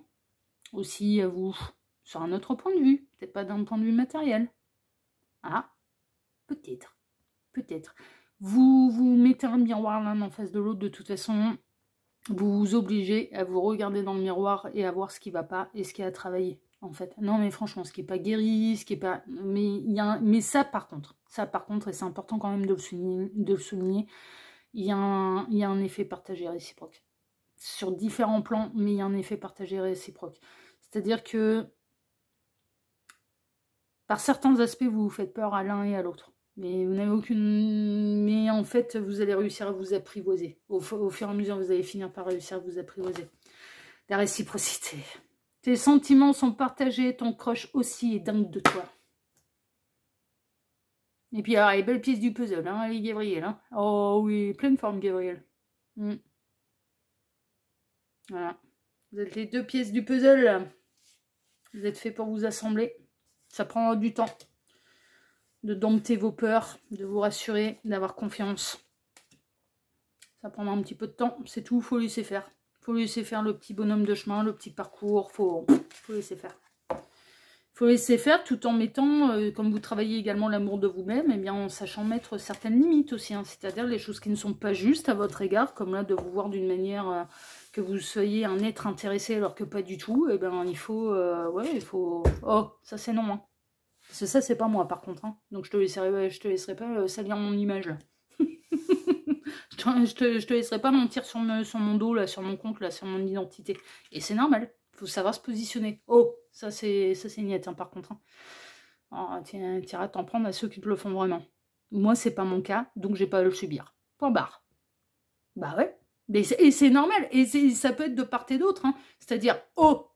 Aussi, à vous, sur un autre point de vue, peut-être pas d'un point de vue matériel. Ah, peut-être. Peut-être. Vous mettez un miroir l'un en face de l'autre, de toute façon... vous vous obligez à vous regarder dans le miroir et à voir ce qui va pas et ce qui a à travailler, en fait. Non, mais franchement, ce qui est pas guéri, ce qui est pas... Mais ça, par contre, et c'est important quand même de le souligner, il y a un effet partagé réciproque. Sur différents plans, mais il y a un effet partagé réciproque. C'est-à-dire que, par certains aspects, vous vous faites peur à l'un et à l'autre. Mais vous n'avez aucune... Mais en fait, vous allez réussir à vous apprivoiser. Au fur et à mesure, vous allez finir par réussir à vous apprivoiser. La réciprocité. Tes sentiments sont partagés, ton crush aussi est dingue de toi. Et puis, alors, les belles pièces du puzzle, hein, allez, Gabriel. Hein. Oh oui, pleine forme, Gabriel. Voilà. Vous êtes les deux pièces du puzzle, là. Vous êtes fait pour vous assembler. Ça prendra du temps. De dompter vos peurs, de vous rassurer, d'avoir confiance. Ça prendra un petit peu de temps, c'est tout, faut laisser faire. Faut laisser faire le petit bonhomme de chemin, le petit parcours, faut laisser faire. Faut laisser faire tout en mettant, comme vous travaillez également l'amour de vous-même, et bien en sachant mettre certaines limites aussi, hein, c'est-à-dire les choses qui ne sont pas justes à votre égard, comme là de vous voir d'une manière que vous soyez un être intéressé alors que pas du tout, et bien il faut, oh, ça c'est non, hein. Parce que ça, c'est pas moi, par contre. Hein. Donc, je te laisserai pas salir mon image, là. je te laisserai pas mentir sur mon dos, là, sur mon compte, là, sur mon identité. Et c'est normal. Faut savoir se positionner. Oh, ça, c'est niette, hein, par contre. Hein. Oh, t'iras t'en prendre à ceux qui te le font vraiment. Moi, c'est pas mon cas, donc j'ai pas à le subir. Point barre. Bah ouais. Et c'est normal. Et ça peut être de part et d'autre. Hein. C'est-à-dire, oh,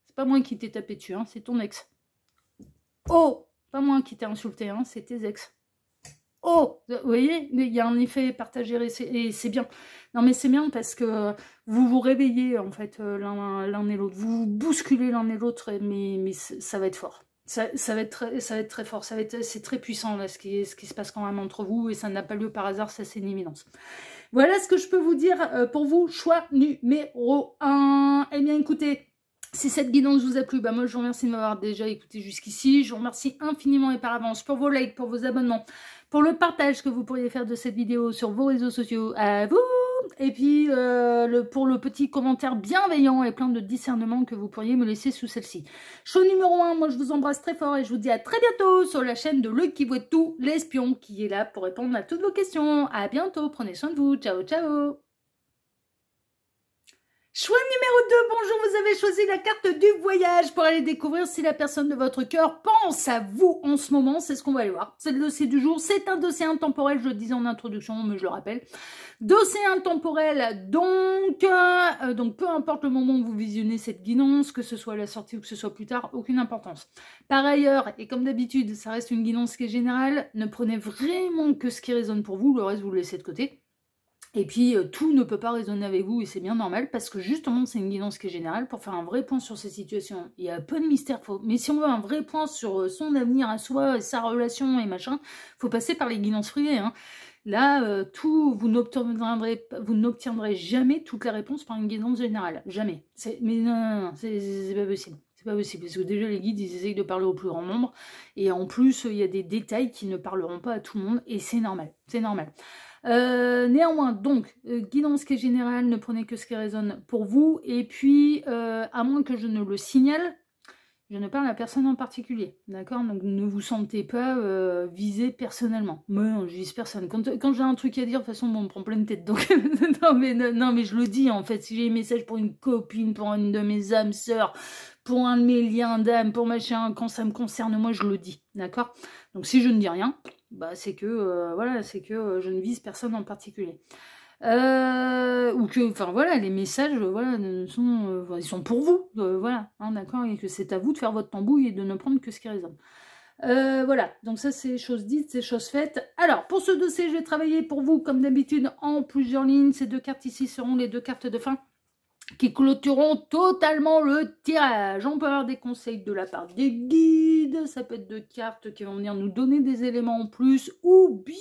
c'est pas moi qui t'ai tapé dessus, hein, c'est ton ex. Oh, pas moi qui t'ai insulté, hein, c'est tes ex. Oh, vous voyez, il y a un effet partagé et c'est bien. Non, mais c'est bien parce que vous vous réveillez, en fait, l'un et l'autre. Vous vous bousculez l'un et l'autre, mais ça va être fort. Ça va être très fort. C'est très puissant, là, ce qui se passe quand même entre vous, et ça n'a pas lieu par hasard, ça c'est une évidence. Voilà ce que je peux vous dire pour vous. Choix numéro 1. Eh bien, écoutez... Si cette guidance vous a plu, bah moi je vous remercie de m'avoir déjà écouté jusqu'ici. Je vous remercie infiniment et par avance pour vos likes, pour vos abonnements, pour le partage que vous pourriez faire de cette vidéo sur vos réseaux sociaux. À vous! Et puis pour le petit commentaire bienveillant et plein de discernement que vous pourriez me laisser sous celle-ci. Show numéro 1, moi je vous embrasse très fort et je vous dis à très bientôt sur la chaîne de Le Qui Voit Tout, l'espion qui est là pour répondre à toutes vos questions. À bientôt, prenez soin de vous. Ciao, ciao! Choix numéro 2, bonjour, vous avez choisi la carte du voyage pour aller découvrir si la personne de votre cœur pense à vous en ce moment, c'est ce qu'on va aller voir. C'est le dossier du jour, c'est un dossier intemporel, je le disais en introduction, mais je le rappelle. Dossier intemporel, donc peu importe le moment où vous visionnez cette guidance, que ce soit à la sortie ou que ce soit plus tard, aucune importance. Par ailleurs, et comme d'habitude, ça reste une guidance qui est générale, ne prenez vraiment que ce qui résonne pour vous, le reste vous le laissez de côté. Et puis, tout ne peut pas résonner avec vous, et c'est bien normal, parce que justement, c'est une guidance qui est générale. Pour faire un vrai point sur ces situations, il y a peu de mystère. Mais si on veut un vrai point sur son avenir à soi, sa relation et machin, faut passer par les guidances privées. Hein. Là, vous n'obtiendrez jamais toutes les réponses par une guidance générale. Jamais. Mais non, c'est pas possible. C'est pas possible, parce que déjà, les guides, ils essayent de parler au plus grand nombre. Et en plus, il y a des détails qui ne parleront pas à tout le monde, et c'est normal. C'est normal. Néanmoins, donc, guidance qui est générale, ne prenez que ce qui résonne pour vous, et puis, à moins que je ne le signale, je ne parle à personne en particulier, d'accord? Donc, ne vous sentez pas visé personnellement. Moi, non, je vise personne. Quand j'ai un truc à dire, de toute façon, bon, on me prend plein de tête, donc, non, mais je le dis, en fait, si j'ai un message pour une copine, pour une de mes âmes sœurs, pour un de mes liens d'âme, pour machin, quand ça me concerne, moi, je le dis, d'accord? Donc, si je ne dis rien, bah, c'est que, voilà, c'est que je ne vise personne en particulier. Ou que, enfin voilà, les messages, voilà, ils sont pour vous, voilà, hein, d'accord, et que c'est à vous de faire votre tambouille et de ne prendre que ce qui résonne. Voilà, donc ça c'est chose dite, c'est chose faite. Alors, pour ce dossier, je vais travailler pour vous, comme d'habitude, en plusieurs lignes. Ces deux cartes ici seront les deux cartes de fin qui clôtureront totalement le tirage. On peut avoir des conseils de la part des guides, ça peut être deux cartes qui vont venir nous donner des éléments en plus, ou bien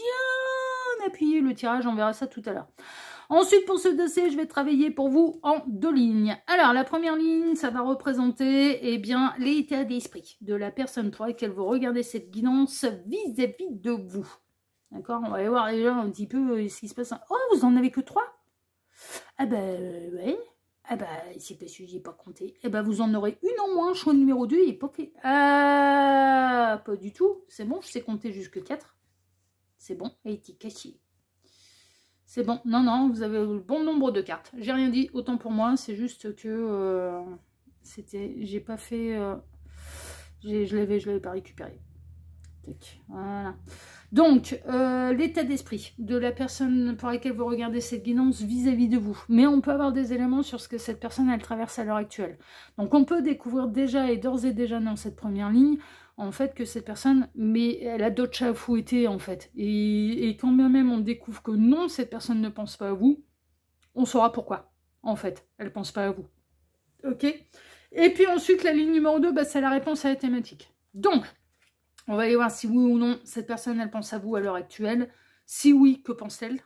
appuyer le tirage, on verra ça tout à l'heure. Ensuite, pour ce dossier, je vais travailler pour vous en deux lignes. Alors, la première ligne, ça va représenter eh bien, l'état d'esprit de la personne pour laquelle vous regardez cette guidance vis-à-vis de vous. D'accord? On va aller voir déjà un petit peu ce qui se passe. Oh, vous en avez que 3? Ah ben, ouais. Ah bah, c'est parce que j'ai pas compté. Eh ben, vous en aurez une en moins. Choix numéro 2, il est pas fait. Ah, pas du tout. C'est bon, je sais compter jusque 4. C'est bon, elle était cachée. C'est bon. Non, non, vous avez le bon nombre de cartes. J'ai rien dit, autant pour moi. C'est juste que j'ai pas fait... je l'avais pas récupéré. Tac, voilà. Donc, l'état d'esprit de la personne pour laquelle vous regardez cette guidance vis-à-vis de vous. Mais on peut avoir des éléments sur ce que cette personne, elle traverse à l'heure actuelle. Donc, on peut découvrir déjà et d'ores et déjà dans cette première ligne, en fait, que cette personne, mais elle a d'autres chats à fouetter, en fait. Et quand bien même on découvre que non, cette personne ne pense pas à vous, on saura pourquoi, en fait. Elle ne pense pas à vous. Ok? Et puis ensuite, la ligne numéro 2, bah, c'est la réponse à la thématique. Donc, on va aller voir si oui ou non, cette personne, elle pense à vous à l'heure actuelle. Si oui, que pense-t-elle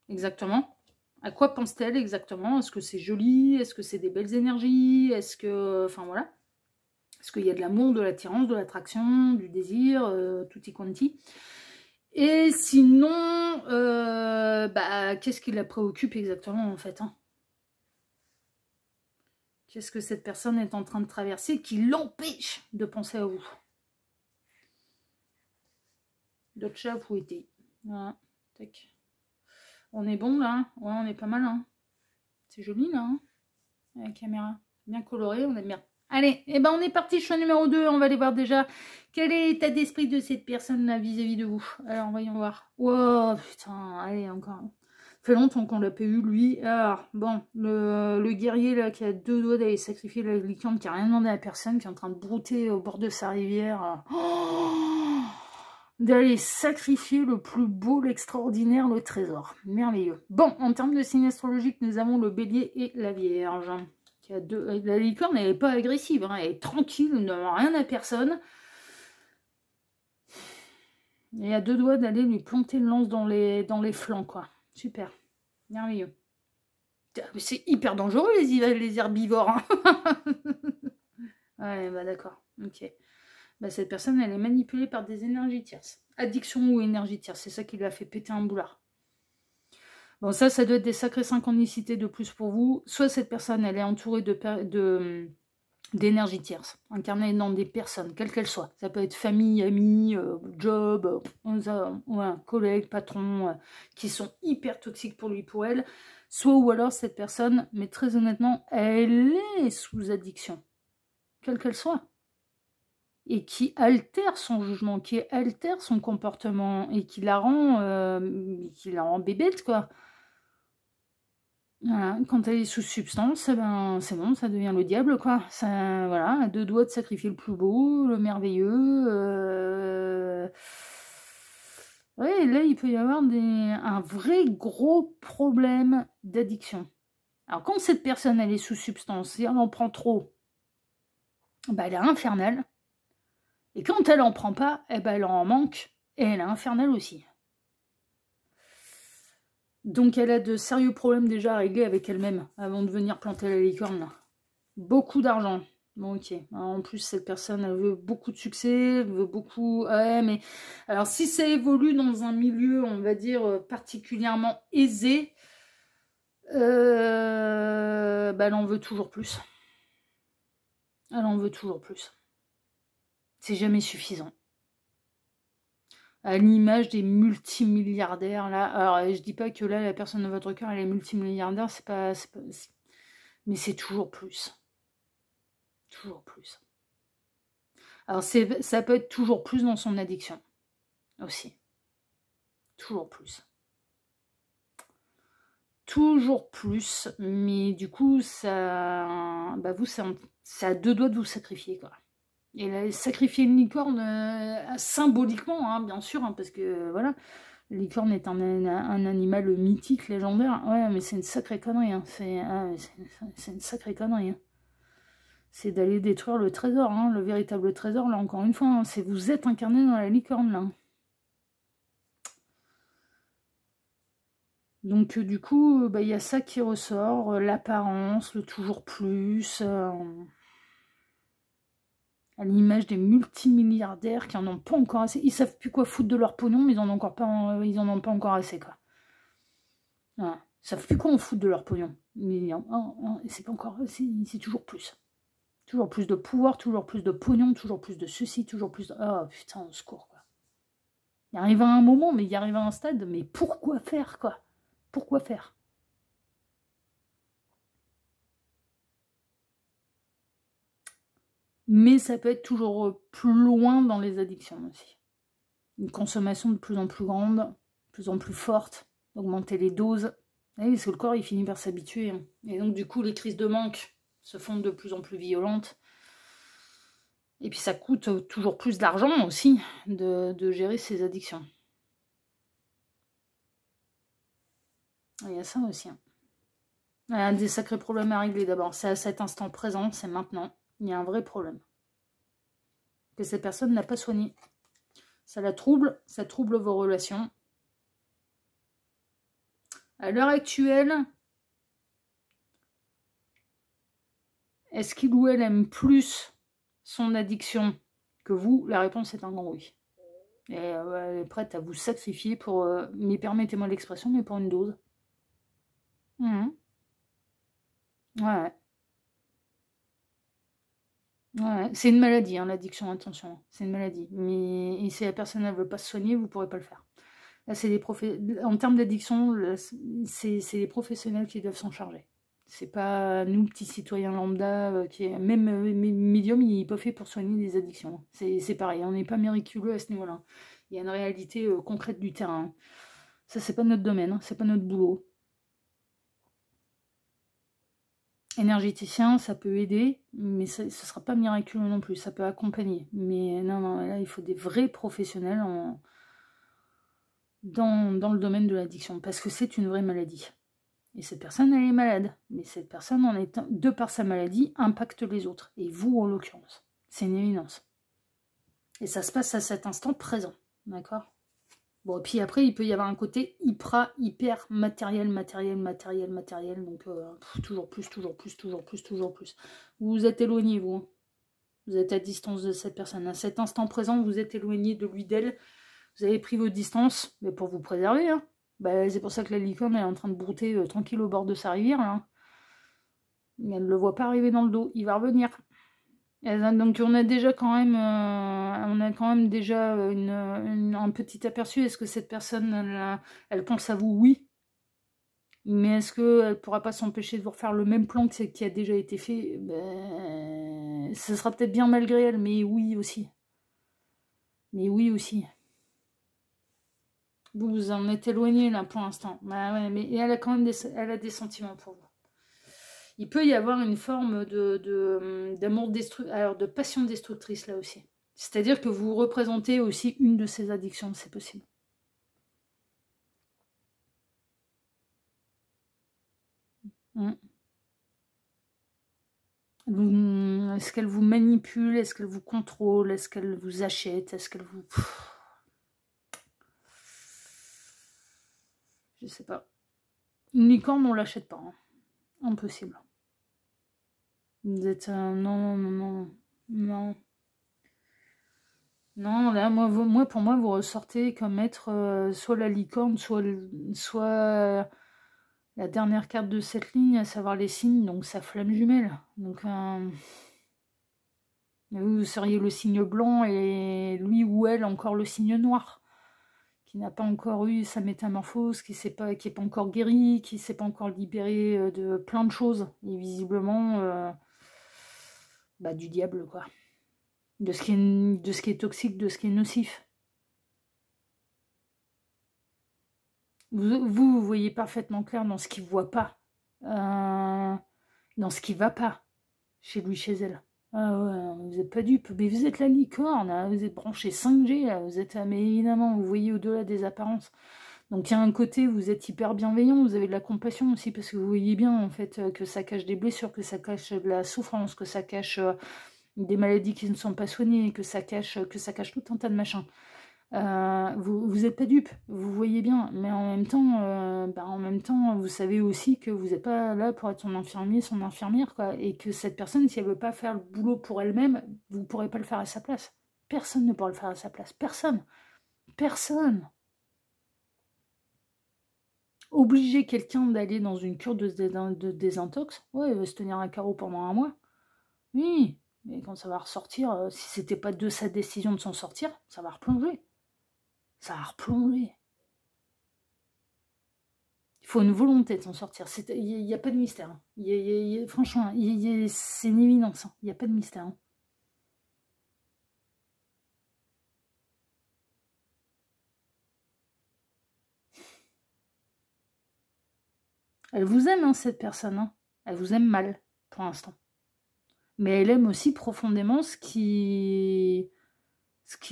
exactement? À quoi pense-t-elle exactement? Est-ce que c'est joli? Est-ce que c'est des belles énergies? Est-ce que... Enfin, voilà. Est-ce qu'il y a de l'amour, de l'attirance, de l'attraction, du désir, tutti quanti? Et sinon, bah, qu'est-ce qui la préoccupe exactement, en fait, hein? Qu'est-ce que cette personne est en train de traverser qui l'empêche de penser à vous? D'autres chats à fouetter. Voilà. Tac. On est bon, là? Ouais, on est pas mal, hein? C'est joli, là, hein? La caméra. Bien coloré, on aime bien. Allez, eh ben on est parti, choix numéro 2. On va aller voir déjà quel est l'état d'esprit de cette personne-là vis-à-vis de vous. Alors, voyons voir. Oh, putain, allez, encore. Ça fait longtemps qu'on l'a pas eu, lui. Alors, bon, le guerrier, là, qui a 2 doigts d'aller sacrifier la licorne, qui a rien demandé à personne, qui est en train de brouter au bord de sa rivière. Oh, d'aller sacrifier le plus beau, l'extraordinaire, le trésor. Merveilleux. Bon, en termes de signe astrologique, nous avons le bélier et la vierge. La licorne, elle n'est pas agressive, hein, elle est tranquille, elle n'a rien à personne. Il y a 2 doigts d'aller lui planter le lance dans les flancs, quoi. Super, merveilleux. C'est hyper dangereux, les herbivores. Hein. Ouais, bah d'accord, ok. Bah, cette personne, elle est manipulée par des énergies tierces. Addiction ou énergie tierce, c'est ça qui lui a fait péter un boulard. Bon, ça doit être des sacrées synchronicités de plus pour vous. Soit cette personne, elle est entourée d'énergie tierce, incarnée dans des personnes, quelles qu'elles soient. Ça peut être famille, amis, job, collègues, patrons, qui sont hyper toxiques pour lui, pour elle. Soit ou alors cette personne, mais très honnêtement, elle est sous addiction, quelle qu'elle soit. Et qui altère son jugement, qui altère son comportement, et qui la rend bébête, quoi. Voilà. Quand elle est sous substance, eh ben, c'est bon, ça devient le diable, quoi. Ça, voilà, à deux doigts de sacrifier le plus beau, le merveilleux. Ouais, là, il peut y avoir un vrai gros problème d'addiction. Alors, quand cette personne, elle est sous substance, et elle en prend trop, bah, elle est infernale. Et quand elle en prend pas, eh ben, elle en manque, et elle est infernale aussi. Donc elle a de sérieux problèmes déjà à régler avec elle-même avant de venir planter la licorne là. Beaucoup d'argent. Bon ok. En plus cette personne elle veut beaucoup de succès, elle veut beaucoup... Ouais mais... Alors si ça évolue dans un milieu on va dire particulièrement aisé, bah, elle en veut toujours plus. Elle en veut toujours plus. C'est jamais suffisant. À l'image des multimilliardaires là. Alors je dis pas que là la personne de votre cœur elle est multimilliardaire, mais c'est toujours plus. Toujours plus. Alors ça peut être toujours plus dans son addiction aussi. Toujours plus. Toujours plus, mais du coup ça, bah vous c'est à deux doigts de vous sacrifier quoi. Et là, sacrifier une licorne symboliquement, hein, bien sûr, hein, parce que voilà, la licorne est un animal mythique, légendaire. Ouais, mais c'est une sacrée connerie. Hein. C'est une sacrée connerie. Hein. C'est d'aller détruire le trésor, hein, le véritable trésor, là, encore une fois. Hein, c'est vous êtes incarné dans la licorne, là. Donc, du coup, bah, y a ça qui ressort, l'apparence, le toujours plus... à l'image des multimilliardaires qui en ont pas encore assez. Ils savent plus quoi foutre de leur pognon, mais ils en ont pas encore assez, quoi. Voilà. Ils savent plus quoi en foutre de leur pognon. Mais c'est pas encore, c'est toujours plus. Toujours plus de pouvoir, toujours plus de pognon, toujours plus de ceci, toujours plus de... Oh putain, au secours, quoi. Il arrive à un moment, mais il arrive à un stade, mais pourquoi faire, quoi? Pourquoi faire? Mais ça peut être toujours plus loin dans les addictions aussi. Une consommation de plus en plus grande, de plus en plus forte, augmenter les doses. Oui, parce que le corps, il finit par s'habituer. Hein. Et donc, du coup, les crises de manque se font de plus en plus violentes. Et puis, ça coûte toujours plus d'argent aussi de gérer ces addictions. Il y a ça aussi. Hein. Il y a des sacrés problèmes à régler d'abord. C'est à cet instant présent, c'est maintenant. Il y a un vrai problème. Que cette personne n'a pas soigné. Ça la trouble, ça trouble vos relations. À l'heure actuelle, est-ce qu'il ou elle aime plus son addiction que vous? La réponse est un grand oui. Et elle est prête à vous sacrifier pour, mais permettez-moi l'expression, mais pour une dose. Mmh. Ouais. Ouais. C'est une maladie, hein, l'addiction, attention. C'est une maladie. Mais et si la personne ne veut pas se soigner, vous ne pourrez pas le faire. Là, c'est en termes d'addiction, c'est les professionnels qui doivent s'en charger. C'est pas nous, petits citoyens lambda, même médium, il n'est pas fait pour soigner des addictions. C'est pareil, on n'est pas miraculeux à ce niveau-là. Il y a une réalité concrète du terrain. Ça, c'est pas notre domaine, hein, c'est pas notre boulot. Énergéticien, ça peut aider, mais ce ne sera pas miraculeux non plus, ça peut accompagner. Mais non, là, il faut des vrais professionnels dans le domaine de l'addiction, parce que c'est une vraie maladie. Et cette personne, elle est malade, mais cette personne, de par sa maladie, impacte les autres, et vous en l'occurrence. C'est une évidence. Et ça se passe à cet instant présent, d'accord ? Bon, et puis après, il peut y avoir un côté hyper matériel, donc toujours plus. Vous vous êtes éloigné, vous. Hein. Vous êtes à distance de cette personne. À cet instant présent, vous êtes éloigné de lui, d'elle. Vous avez pris vos distances, mais pour vous préserver. Hein. Bah, c'est pour ça que la licorne est en train de brouter tranquille au bord de sa rivière. Là. Mais elle ne le voit pas arriver dans le dos. Il va revenir. Donc on a déjà quand même, un petit aperçu. Est-ce que cette personne, elle pense à vous? Oui. Mais est-ce qu'elle ne pourra pas s'empêcher de vous refaire le même plan que qui a déjà été fait? Ben, ce sera peut-être bien malgré elle, mais oui aussi. Mais oui aussi. Vous vous en êtes éloigné là pour l'instant. Bah ouais, mais elle a quand même elle a des sentiments pour vous. Il peut y avoir une forme d'amour destructeur, alors de passion destructrice là aussi. C'est-à-dire que vous représentez aussi une de ces addictions, c'est possible. Est-ce qu'elle vous manipule? Est-ce qu'elle vous contrôle? Est-ce qu'elle vous achète? Est-ce qu'elle vous... Je sais pas. Une licorne, on l'achète pas. Hein. Impossible. Vous êtes... non, non, non. Non. Non, là, moi, pour moi, vous ressortez comme être soit la licorne, soit la dernière carte de cette ligne, à savoir les signes, donc sa flamme jumelle. Donc, vous seriez le signe blanc et lui ou elle encore le signe noir, qui n'a pas encore eu sa métamorphose, qui n'est pas encore guéri, qui ne s'est pas encore libéré de plein de choses, et visiblement du diable, quoi. De ce qui est toxique, de ce qui est nocif. Vous voyez parfaitement clair dans ce qu'il ne voit pas, dans ce qui ne va pas, chez lui, chez elle. Ah ouais, vous n'êtes pas dupe, mais vous êtes la licorne, hein, vous êtes branché 5G, là, vous êtes, mais évidemment, vous voyez au-delà des apparences. Donc il y a un côté, vous êtes hyper bienveillant, vous avez de la compassion aussi, parce que vous voyez bien, en fait, que ça cache des blessures, que ça cache de la souffrance, que ça cache des maladies qui ne sont pas soignées, que ça cache tout un tas de machins. Vous n'êtes pas dupe, vous voyez bien, mais en même temps, vous savez aussi que vous n'êtes pas là pour être son infirmier, son infirmière, quoi, et que cette personne, si elle veut pas faire le boulot pour elle-même, vous ne pourrez pas le faire à sa place. Personne ne pourra le faire à sa place. Personne. Personne. Obliger quelqu'un d'aller dans une cure de désintox, ouais, il va se tenir à carreau pendant 1 mois. Oui, mais quand ça va ressortir, si c'était pas de sa décision de s'en sortir, ça va replonger. Ça va replonger. Il faut une volonté de s'en sortir. Il n'y a pas de mystère. Hein. Franchement, c'est une évidence. Il n'y a pas de mystère. Hein. Elle vous aime, hein, cette personne. Hein. Elle vous aime mal, pour l'instant. Mais elle aime aussi profondément ce qui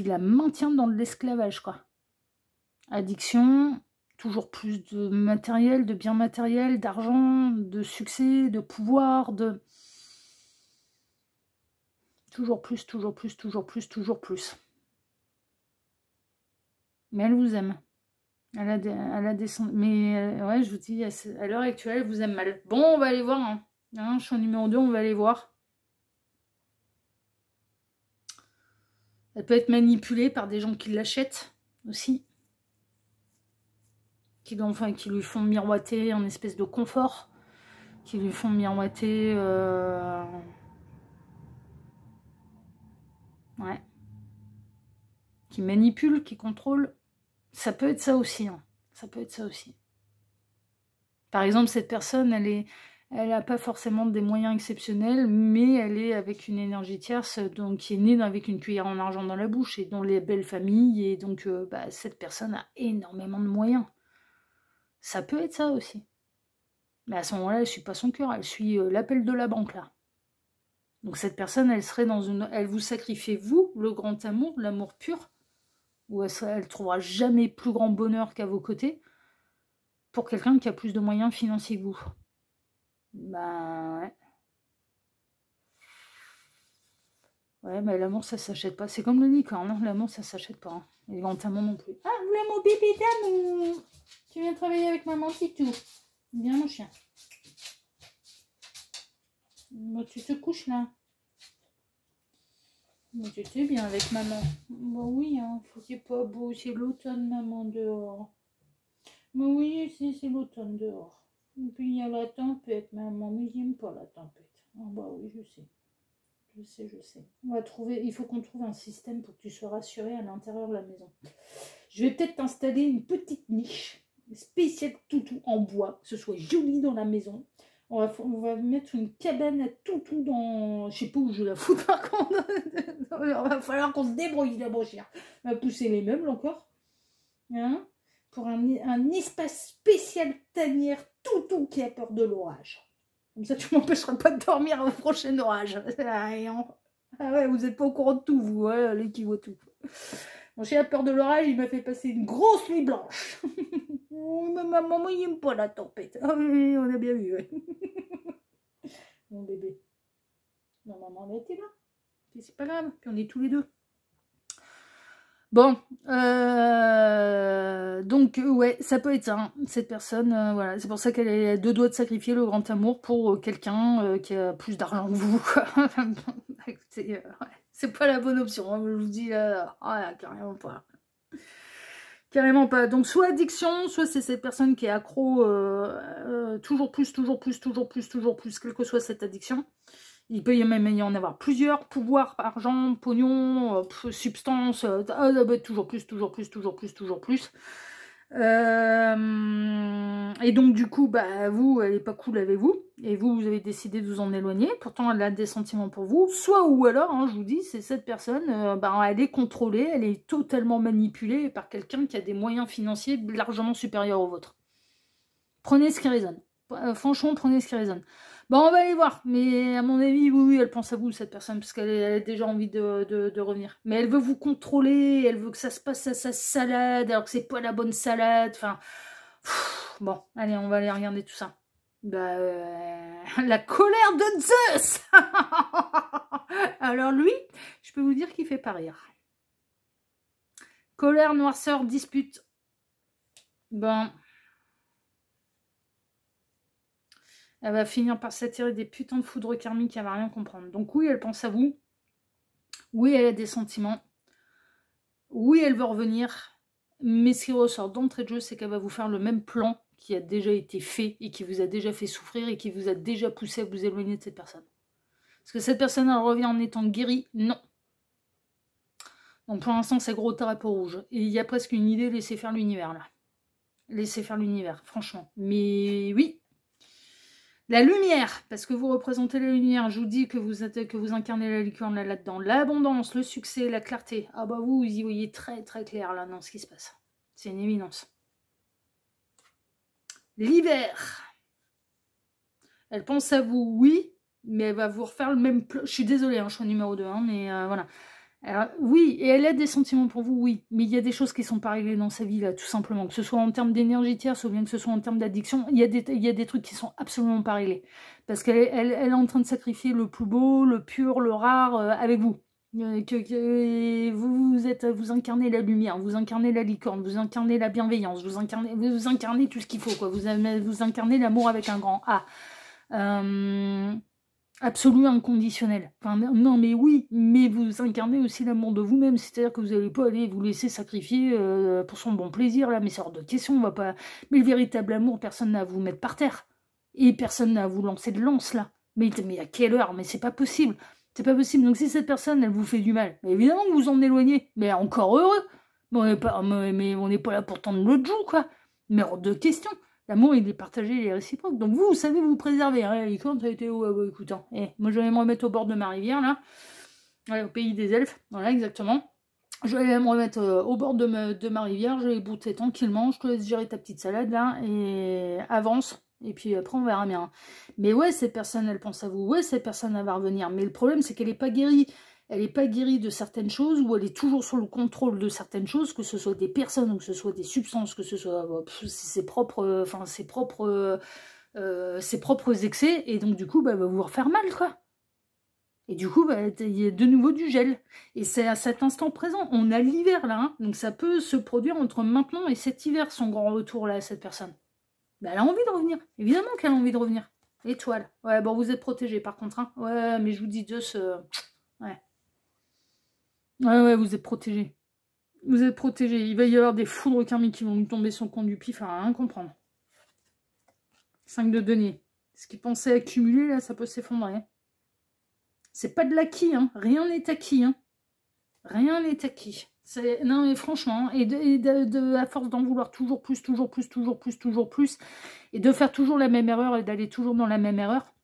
la maintient dans l'esclavage, quoi. Addiction, toujours plus de matériel, de biens matériels, d'argent, de succès, de pouvoir, de... Toujours plus, toujours plus, toujours plus, toujours plus. Mais elle vous aime. Elle a des... Mais ouais, je vous dis, à l'heure actuelle, elle vous aime mal. Bon, on va aller voir. Hein, choix numéro 2, on va aller voir. Elle peut être manipulée par des gens qui l'achètent aussi. Qui lui font miroiter un espèce de confort. Qui lui font miroiter... Ouais. Qui manipule, qui contrôle. Ça peut être ça aussi. Hein. Ça peut être ça aussi. Par exemple, cette personne, elle n'a pas forcément des moyens exceptionnels, mais elle est avec une énergie tierce, donc qui est née avec une cuillère en argent dans la bouche, et dont les belles familles, et donc cette personne a énormément de moyens. Ça peut être ça aussi. Mais à ce moment-là, elle ne suit pas son cœur, elle suit l'appel de la banque, là. Donc cette personne, elle serait dans une... Elle vous sacrifie, vous, le grand amour, l'amour pur, où elle trouvera jamais plus grand bonheur qu'à vos côtés, pour quelqu'un qui a plus de moyens financiers que vous. Bah ouais. Ouais, mais l'amour, ça s'achète pas. C'est comme le licorne, hein. L'amour, ça s'achète pas. Hein. Et le grand amour non plus. Ah, voilà mon bébé d'amour. Tu viens travailler avec maman, Titou. Bien, mon chien. Bon, tu te couches, là. Bon, tu sais bien avec maman. Bah oui, hein. C'est pas beau. C'est l'automne, maman, dehors. Mais oui, c'est l'automne dehors. Et puis, il y a la tempête, maman. Mais j'aime pas la tempête. Ah bah oui, je sais. Je sais. Il faut qu'on trouve un système pour que tu sois rassuré à l'intérieur de la maison. Je vais peut-être t'installer une petite niche spécial toutou en bois, que ce soit joli dans la maison. On va mettre une cabane à toutou dans... Je sais pas où je la fous par contre. Il va falloir qu'on se débrouille la brochère. On va pousser les meubles encore. Hein, pour un espace spécial tanière toutou qui a peur de l'orage. Comme ça, tu m'empêcheras pas de dormir au prochain orage. Ah ouais, vous n'êtes pas au courant de tout, vous, hein, les qui voient tout. Mon chien a peur de l'orage, il m'a fait passer une grosse nuit blanche. Ma maman, il n'aime pas la tempête. Ah oui, on a bien vu, ouais. Mon bébé. Ma maman, elle était là. C'est pas grave, puis on est tous les deux. Bon, donc ouais, ça peut être ça, hein. Cette personne, voilà, c'est pour ça qu'elle est à deux doigts de sacrifier le grand amour pour quelqu'un qui a plus d'argent que vous. C'est pas la bonne option, hein, je vous dis, carrément pas. Carrément pas. Donc soit addiction, soit c'est cette personne qui est accro toujours plus, quelle que soit cette addiction. Il peut même y en avoir plusieurs, pouvoir, argent, pognon, substance, toujours plus. Et donc du coup, bah vous, elle est pas cool avec vous, et vous avez décidé de vous en éloigner, pourtant elle a des sentiments pour vous, soit ou alors, hein, je vous dis, c'est cette personne, elle est contrôlée, elle est totalement manipulée par quelqu'un qui a des moyens financiers largement supérieurs aux vôtres. Prenez ce qui résonne, franchement prenez ce qui résonne. Bon, on va aller voir, mais à mon avis, oui, elle pense à vous, cette personne, parce qu'elle a déjà envie de revenir. Mais elle veut vous contrôler, elle veut que ça se passe à sa salade, alors que c'est pas la bonne salade, enfin... Bon, allez, on va aller regarder tout ça. La colère de Zeus. Alors lui, je peux vous dire qu'il fait pas rire. Colère, noirceur, dispute. Bon... Elle va finir par s'attirer des putains de foudres karmiques, elle va rien comprendre. Donc oui, elle pense à vous. Oui, elle a des sentiments. Oui, elle veut revenir. Mais ce qui ressort d'entrée de jeu, c'est qu'elle va vous faire le même plan qui a déjà été fait et qui vous a déjà fait souffrir et qui vous a déjà poussé à vous éloigner de cette personne. Est-ce que cette personne, elle revient en étant guérie? Non. Donc pour l'instant, c'est gros drapeau rouge. Et il y a presque une idée, laissez faire l'univers, là. Laissez faire l'univers, franchement. Mais oui. La lumière, parce que vous représentez la lumière, je vous dis que vous incarnez la licorne là-dedans. L'abondance, le succès, la clarté. Ah bah vous y voyez très très clair là dans ce qui se passe. C'est une évidence. L'hiver. Elle pense à vous, oui, mais elle va vous refaire le même... Je suis désolée, hein, je suis numéro 2, hein, mais voilà. Alors, oui, et elle a des sentiments pour vous, oui, mais il y a des choses qui ne sont pas réglées dans sa vie, là, tout simplement. Que ce soit en termes d'énergie tierce ou bien que ce soit en termes d'addiction, il y a des trucs qui sont absolument pas réglés. Parce qu'elle est en train de sacrifier le plus beau, le pur, le rare avec vous. Vous incarnez la lumière, vous incarnez la licorne, vous incarnez la bienveillance, vous incarnez tout ce qu'il faut, quoi. Vous incarnez l'amour avec un grand A. Absolu inconditionnel. Enfin, non, mais oui, mais vous incarnez aussi l'amour de vous-même, c'est-à-dire que vous n'allez pas aller vous laisser sacrifier pour son bon plaisir, là, mais c'est hors de question, on va pas... Mais le véritable amour, personne n'a à vous mettre par terre. Et personne n'a à vous lancer de lance, là. Mais à quelle heure? Mais c'est pas possible. C'est pas possible. Donc si cette personne, elle vous fait du mal, mais évidemment que vous en éloignez. Mais encore heureux. Mais on n'est pas là pour tendre l'autre joue, quoi. Mais hors de question. L'amour, il est partagé, il est réciproque. Donc vous savez vous préserver. Hein. Et quand ça a été écoute, hein. Moi, je vais me remettre au bord de ma rivière, là. Ouais, au pays des elfes. Voilà, exactement. Je vais me remettre au bord de ma rivière. Je vais brouter tranquillement. Je te laisse gérer ta petite salade, là. Et avance. Et puis après, on verra bien. Mais ouais, cette personne, elle pense à vous. Ouais, cette personne, elle va revenir. Mais le problème, c'est qu'elle n'est pas guérie. Elle n'est pas guérie de certaines choses, ou elle est toujours sur le contrôle de certaines choses, que ce soit des personnes, ou que ce soit des substances, que ce soit ses propres excès, et donc du coup, elle va vous refaire mal, quoi. Et du coup, il y a de nouveau du gel. Et c'est à cet instant présent. On a l'hiver, là, hein, donc ça peut se produire entre maintenant et cet hiver, son grand retour, là, à cette personne. Elle a envie de revenir. Évidemment qu'elle a envie de revenir. Étoile. Ouais, bon, vous êtes protégés, par contre, hein. Ouais, mais je vous dis, Zeus, ouais. Ouais, vous êtes protégés. Vous êtes protégés. Il va y avoir des foudres karmiques qui vont lui tomber sur le compte du pif à rien comprendre. 5 de denier. Ce qu'il pensait accumuler, là, ça peut s'effondrer. Hein. C'est pas de l'acquis, hein. Rien n'est acquis, hein. Rien n'est acquis. Non, mais franchement, à force d'en vouloir toujours plus, toujours plus, toujours plus, toujours plus, et de faire toujours la même erreur et d'aller toujours dans la même erreur,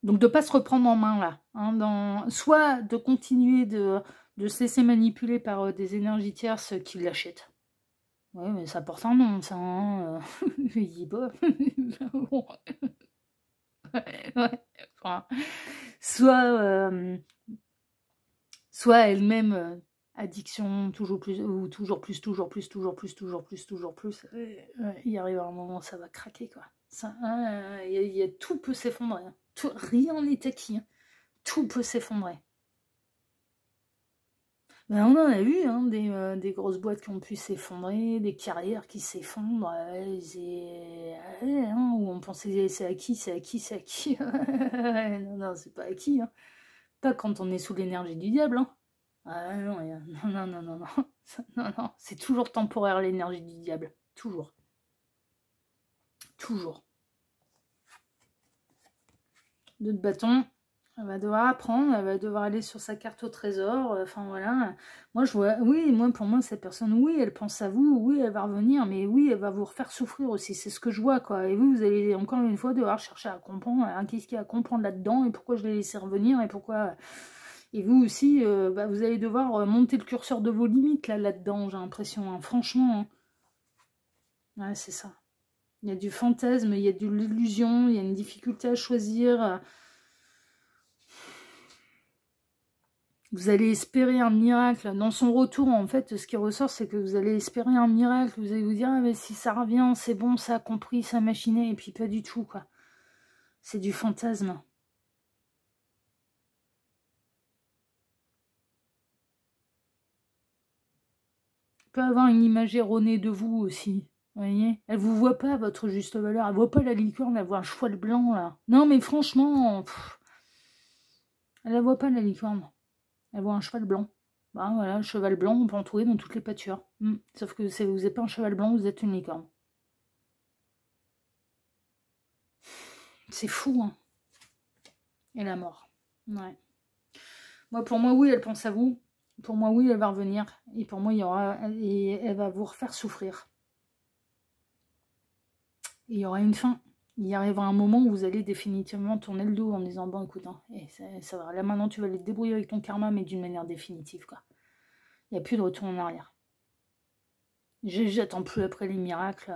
donc de ne pas se reprendre en main là, hein, soit de continuer de se laisser manipuler par des énergies tierces qui l'achètent. Oui, mais ça porte un nom, ça. Hein, je dis pas. Ouais, enfin, soit elle-même addiction, toujours plus, ou toujours plus, toujours plus, toujours plus, toujours plus, toujours plus. Il arrive un moment, ça va craquer, quoi. Ça, tout peut s'effondrer. Hein. Rien n'est acquis. Hein. Tout peut s'effondrer. Ben, on en a vu hein, des grosses boîtes qui ont pu s'effondrer, des carrières qui s'effondrent, hein, où on pensait c'est acquis, c'est acquis, c'est acquis. Non, non, c'est pas acquis. Hein. Pas quand on est sous l'énergie du diable. Hein. Ah, non, non, non, non, non, non, non, c'est toujours temporaire l'énergie du diable. Toujours. Toujours. D'autres bâtons. Elle va devoir apprendre, elle va devoir aller sur sa carte au trésor, enfin voilà. Moi je vois, oui, pour moi cette personne, oui, elle pense à vous, oui, elle va revenir, mais oui, elle va vous refaire souffrir aussi, c'est ce que je vois, quoi. Et vous allez encore une fois devoir chercher à comprendre, hein, qu'est-ce qu'il y a à comprendre là-dedans, et pourquoi je l'ai laissé revenir, et pourquoi... Et vous aussi, vous allez devoir monter le curseur de vos limites là-dedans, j'ai l'impression, hein, franchement. Hein. Ouais, c'est ça. Il y a du fantasme, il y a de l'illusion, il y a une difficulté à choisir... Vous allez espérer un miracle. Dans son retour, en fait, ce qui ressort, c'est que vous allez espérer un miracle. Vous allez vous dire, ah, mais si ça revient, c'est bon, ça a compris, ça a machiné. Et puis pas du tout, quoi. C'est du fantasme. Il peut avoir une image erronée de vous aussi. Vous voyez, elle vous voit pas à votre juste valeur. Elle voit pas la licorne, elle voit un cheval blanc, là. Non, mais franchement, elle la voit pas, la licorne. Elle voit un cheval blanc. Ben voilà, cheval blanc, on peut en trouver dans toutes les pâtures. Sauf que vous n'êtes pas un cheval blanc, vous êtes une licorne. C'est fou, hein. Et la mort. Ouais. Moi, pour moi, oui, elle pense à vous. Pour moi, oui, elle va revenir. Et pour moi, elle va vous refaire souffrir. Et il y aura une fin. Il y arrivera un moment où vous allez définitivement tourner le dos en disant, bon, écoute, hein, ça va. Là, maintenant, tu vas aller te débrouiller avec ton karma, mais d'une manière définitive, quoi. Il n'y a plus de retour en arrière. J'attends plus après les miracles.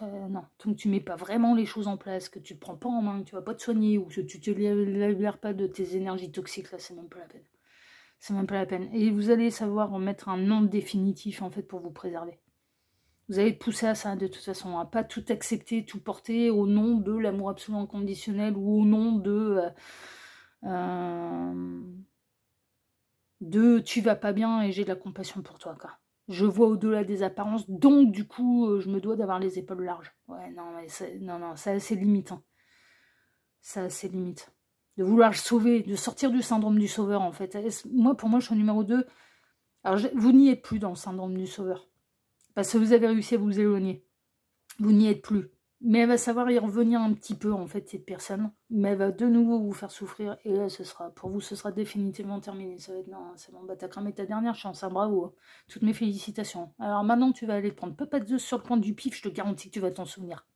Non, tant que tu mets pas vraiment les choses en place, que tu ne prends pas en main, que tu vas pas te soigner, ou que tu te libères pas de tes énergies toxiques, là, c'est même pas la peine. C'est même pas la peine. Et vous allez savoir mettre un nom définitif, en fait, pour vous préserver. Vous allez pousser à ça, de toute façon, à pas tout accepter, tout porter au nom de l'amour absolument inconditionnel ou au nom de tu vas pas bien et j'ai de la compassion pour toi, quoi. Je vois au-delà des apparences, donc du coup, je me dois d'avoir les épaules larges. Ouais, non, mais ça a ses limites. Hein. Ça a ses limites. De vouloir le sauver, de sortir du syndrome du sauveur, en fait. Pour moi, je suis au numéro 2. Alors, vous n'y êtes plus dans le syndrome du sauveur. Parce que vous avez réussi à vous éloigner. Vous n'y êtes plus. Mais elle va savoir y revenir un petit peu, en fait, cette personne. Mais elle va de nouveau vous faire souffrir. Et là, pour vous, ce sera définitivement terminé. Ça va être, non, c'est bon, bah t'as cramé ta dernière chance, hein, bravo. Toutes mes félicitations. Alors maintenant, tu vas aller te prendre papa de Zeus sur le coin du pif, je te garantis que tu vas t'en souvenir.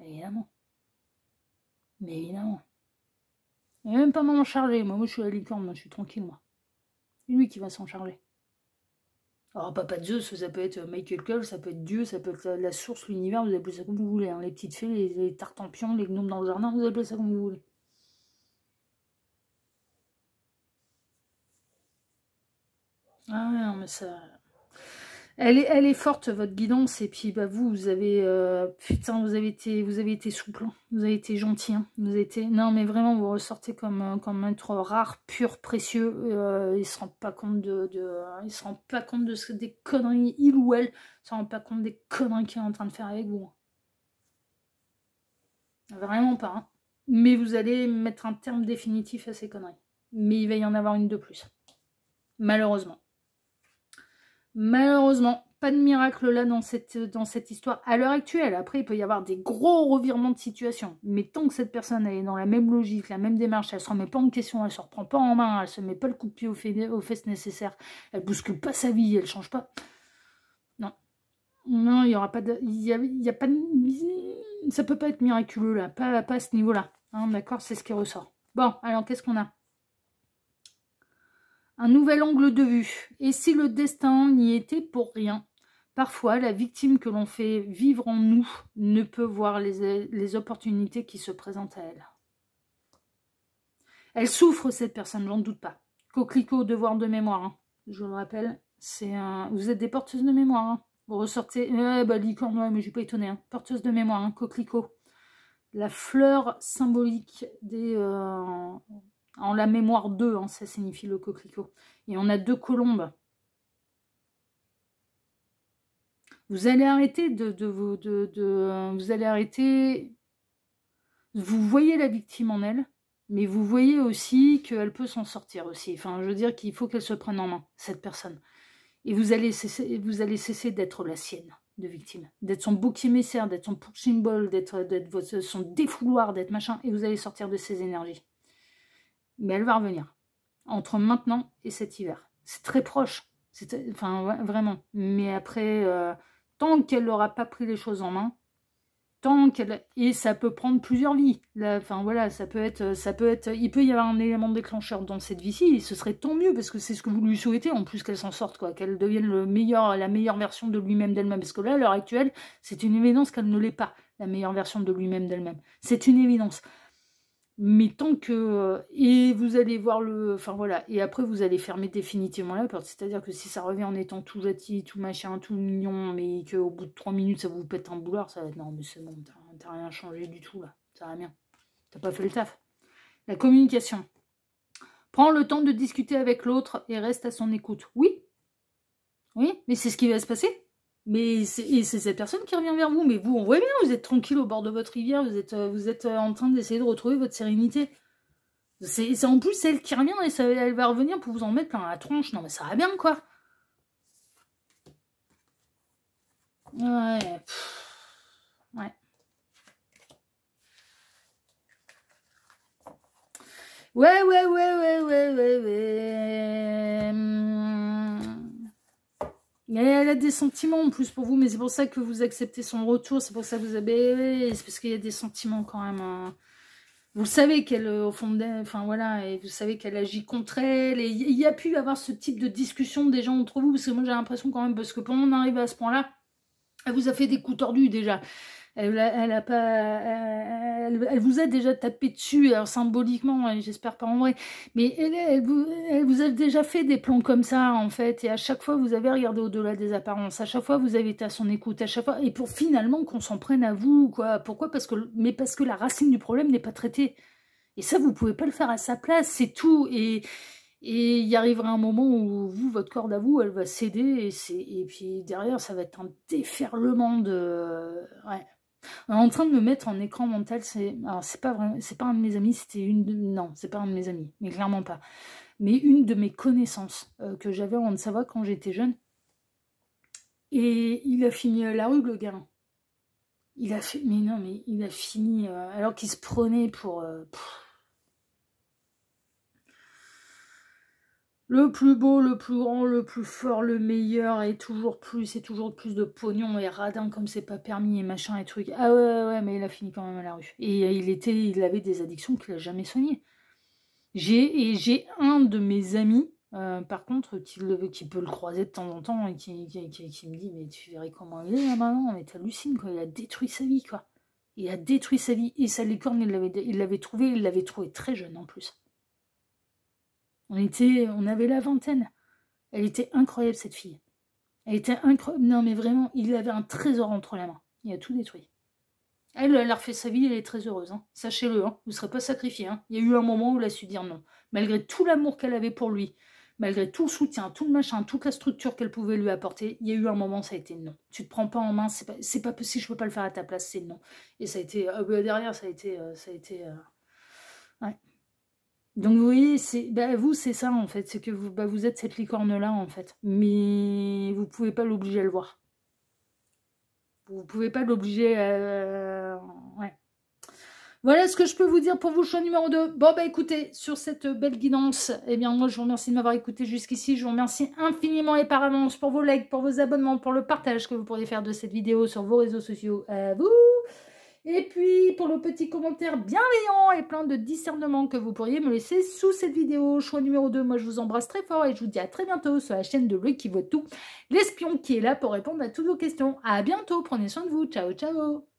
Évidemment. Mais évidemment. Il n'y a même pas m'en charger. Moi, je suis à la licorne, moi, je suis tranquille, moi. C'est lui qui va s'en charger. Alors, papa de Zeus, ça peut être Michael Cole, ça peut être Dieu, ça peut être la source, l'univers, vous appelez ça comme vous voulez. Hein. Les petites fées, les tartampions, les gnomes dans le jardin, vous appelez ça comme vous voulez. Ah ouais, non, mais ça... Elle est forte, votre guidance, et puis bah, vous avez... putain, vous avez été souple, hein. Vous avez été gentil. Hein. Vous avez été... Non, mais vraiment, vous ressortez comme un être rare, pur, précieux. Il se rend pas compte il se rend pas compte des conneries, il ou elle se rend pas compte des conneries qu'il est en train de faire avec vous. Vraiment pas. Hein. Mais vous allez mettre un terme définitif à ces conneries. Mais il va y en avoir une de plus. Malheureusement. Malheureusement. pas de miracle là dans cette histoire à l'heure actuelle. Après, il peut y avoir des gros revirements de situation. Mais tant que cette personne elle est dans la même logique, la même démarche, elle se remet pas en question, elle se reprend pas en main, elle se met pas le coup de pied aux fesses nécessaires, elle bouscule pas sa vie, elle change pas. Non. Non, il y aura pas de... Il y a pas de... Ça peut pas être miraculeux là, pas à ce niveau-là. Hein, d'accord, c'est ce qui ressort. Bon, alors qu'est-ce qu'on a? Un nouvel angle de vue. Et si le destin n'y était pour rien? Parfois, la victime que l'on fait vivre en nous ne peut voir les opportunités qui se présentent à elle. Elle souffre, cette personne, j'en doute pas. Coquelicot, devoir de mémoire. Hein. Je le rappelle, c'est un... Vous êtes des porteuses de mémoire. Hein. Vous ressortez... licorne, ouais, mais je suis pas étonnée. Hein. Porteuse de mémoire, hein. Coquelicot. La fleur symbolique des... En la mémoire d'eux, hein, ça signifie le coquelicot. Et on a 2 colombes. Vous allez arrêter vous allez arrêter... Vous voyez la victime en elle, mais vous voyez aussi qu'elle peut s'en sortir aussi. Enfin, je veux dire qu'il faut qu'elle se prenne en main, cette personne. Et vous allez cesser d'être la sienne de victime, d'être son bouc émissaire, d'être son punching ball, d'être son défouloir, d'être machin, et vous allez sortir de ces énergies. Mais elle va revenir, entre maintenant et cet hiver. C'est très proche, enfin vraiment. Mais après, tant qu'elle n'aura pas pris les choses en main, et ça peut prendre plusieurs vies. Là, enfin voilà, ça peut être, il peut y avoir un élément déclencheur dans cette vie-ci, et ce serait tant mieux parce que c'est ce que vous lui souhaitez, en plus qu'elle s'en sorte, quoi, qu'elle devienne la meilleure version de lui-même d'elle-même. Parce que là, à l'heure actuelle, c'est une évidence qu'elle ne l'est pas, la meilleure version de lui-même d'elle-même. C'est une évidence. Mais tant que... et vous allez voir le... Enfin voilà, et après vous allez fermer définitivement la porte. C'est-à-dire que si ça revient en étant tout gentil, tout machin, tout mignon, mais qu'au bout de 3 minutes ça vous pète un boulard, ça va être... Non mais c'est bon, t'as rien changé du tout là. Ça va bien. T'as pas fait le taf. La communication. Prends le temps de discuter avec l'autre et reste à son écoute. Oui. Oui, mais c'est ce qui va se passer. Mais c'est cette personne qui revient vers vous. Mais vous, on voit bien, vous êtes tranquille au bord de votre rivière, vous êtes en train d'essayer de retrouver votre sérénité. C'est en plus elle qui revient et elle va revenir pour vous en mettre plein la tronche. Non mais ça va bien, quoi. Ouais. Ouais. Ouais. Mais elle a des sentiments en plus pour vous, mais c'est pour ça que vous acceptez son retour, c'est pour ça que vous avez... C'est parce qu'il y a des sentiments quand même. Hein. Vous savez qu'elle, au fond d'elle, enfin voilà, et vous savez qu'elle agit contre elle, et il y a pu avoir ce type de discussion des gens entre vous, parce que moi j'ai l'impression quand même, parce que quand on arrive à ce point-là, elle vous a fait des coups tordus déjà. Elle vous a déjà tapé dessus, alors symboliquement, j'espère pas en vrai, mais elle vous a déjà fait des plans comme ça, en fait, et à chaque fois, vous avez regardé au-delà des apparences, à chaque fois, vous avez été à son écoute, à chaque fois, et pour finalement qu'on s'en prenne à vous, quoi. Pourquoi? Parce que la racine du problème n'est pas traitée. Et ça, vous pouvez pas le faire à sa place, c'est tout, et il y arrivera un moment où vous, votre corde à vous, elle va céder, et puis derrière, ça va être un déferlement de... Ouais. En train de me mettre en écran mental, alors c'est pas vrai, c'est pas un de mes amis, non, c'est pas un de mes amis, mais clairement pas. Mais une de mes connaissances que j'avais en Haute-Savoie quand j'étais jeune. Et il a fini à la rue, le gars. Il a fait, mais non, mais il a fini alors qu'il se prenait pour le plus beau, le plus grand, le plus fort, le meilleur, et toujours plus de pognon, et radin comme c'est pas permis, et machin, et truc. Ah ouais, mais il a fini quand même à la rue. Et il avait des addictions qu'il a jamais soignées. J'ai un de mes amis, par contre, qui peut le croiser de temps en temps, et qui me dit, mais tu verrais comment il est là maintenant, mais t'hallucines, quoi, il a détruit sa vie, quoi. Il a détruit sa vie, et sa licorne, il l'avait trouvé très jeune, en plus. On avait la vingtaine. Elle était incroyable, cette fille. Elle était incroyable. Non, mais vraiment, il avait un trésor entre les mains. Il a tout détruit. Elle a refait sa vie, elle est très heureuse. Hein. Sachez-le, hein. Vous ne serez pas sacrifié. Hein. Il y a eu un moment où elle a su dire non. Malgré tout l'amour qu'elle avait pour lui, malgré tout le soutien, tout le machin, toute la structure qu'elle pouvait lui apporter, il y a eu un moment, ça a été non. Tu te prends pas en main, c'est pas possible, je peux pas le faire à ta place, c'est non. Et ça a été, derrière, ça a été ouais. Donc oui, vous, c'est ça en fait, c'est que vous êtes cette licorne-là en fait. Mais vous pouvez pas l'obliger à le voir. Vous pouvez pas l'obliger à... Ouais. Voilà ce que je peux vous dire pour vous, choix numéro 2. Bon, bah écoutez, sur cette belle guidance, eh bien, moi, je vous remercie de m'avoir écouté jusqu'ici. Je vous remercie infiniment et par avance pour vos likes, pour vos abonnements, pour le partage que vous pourriez faire de cette vidéo sur vos réseaux sociaux. À vous! Et puis, pour le petit commentaire bienveillant et plein de discernement que vous pourriez me laisser sous cette vidéo. Choix numéro 2, moi, je vous embrasse très fort et je vous dis à très bientôt sur la chaîne de Lui qui voit tout, l'espion qui est là pour répondre à toutes vos questions. À bientôt, prenez soin de vous. Ciao, ciao!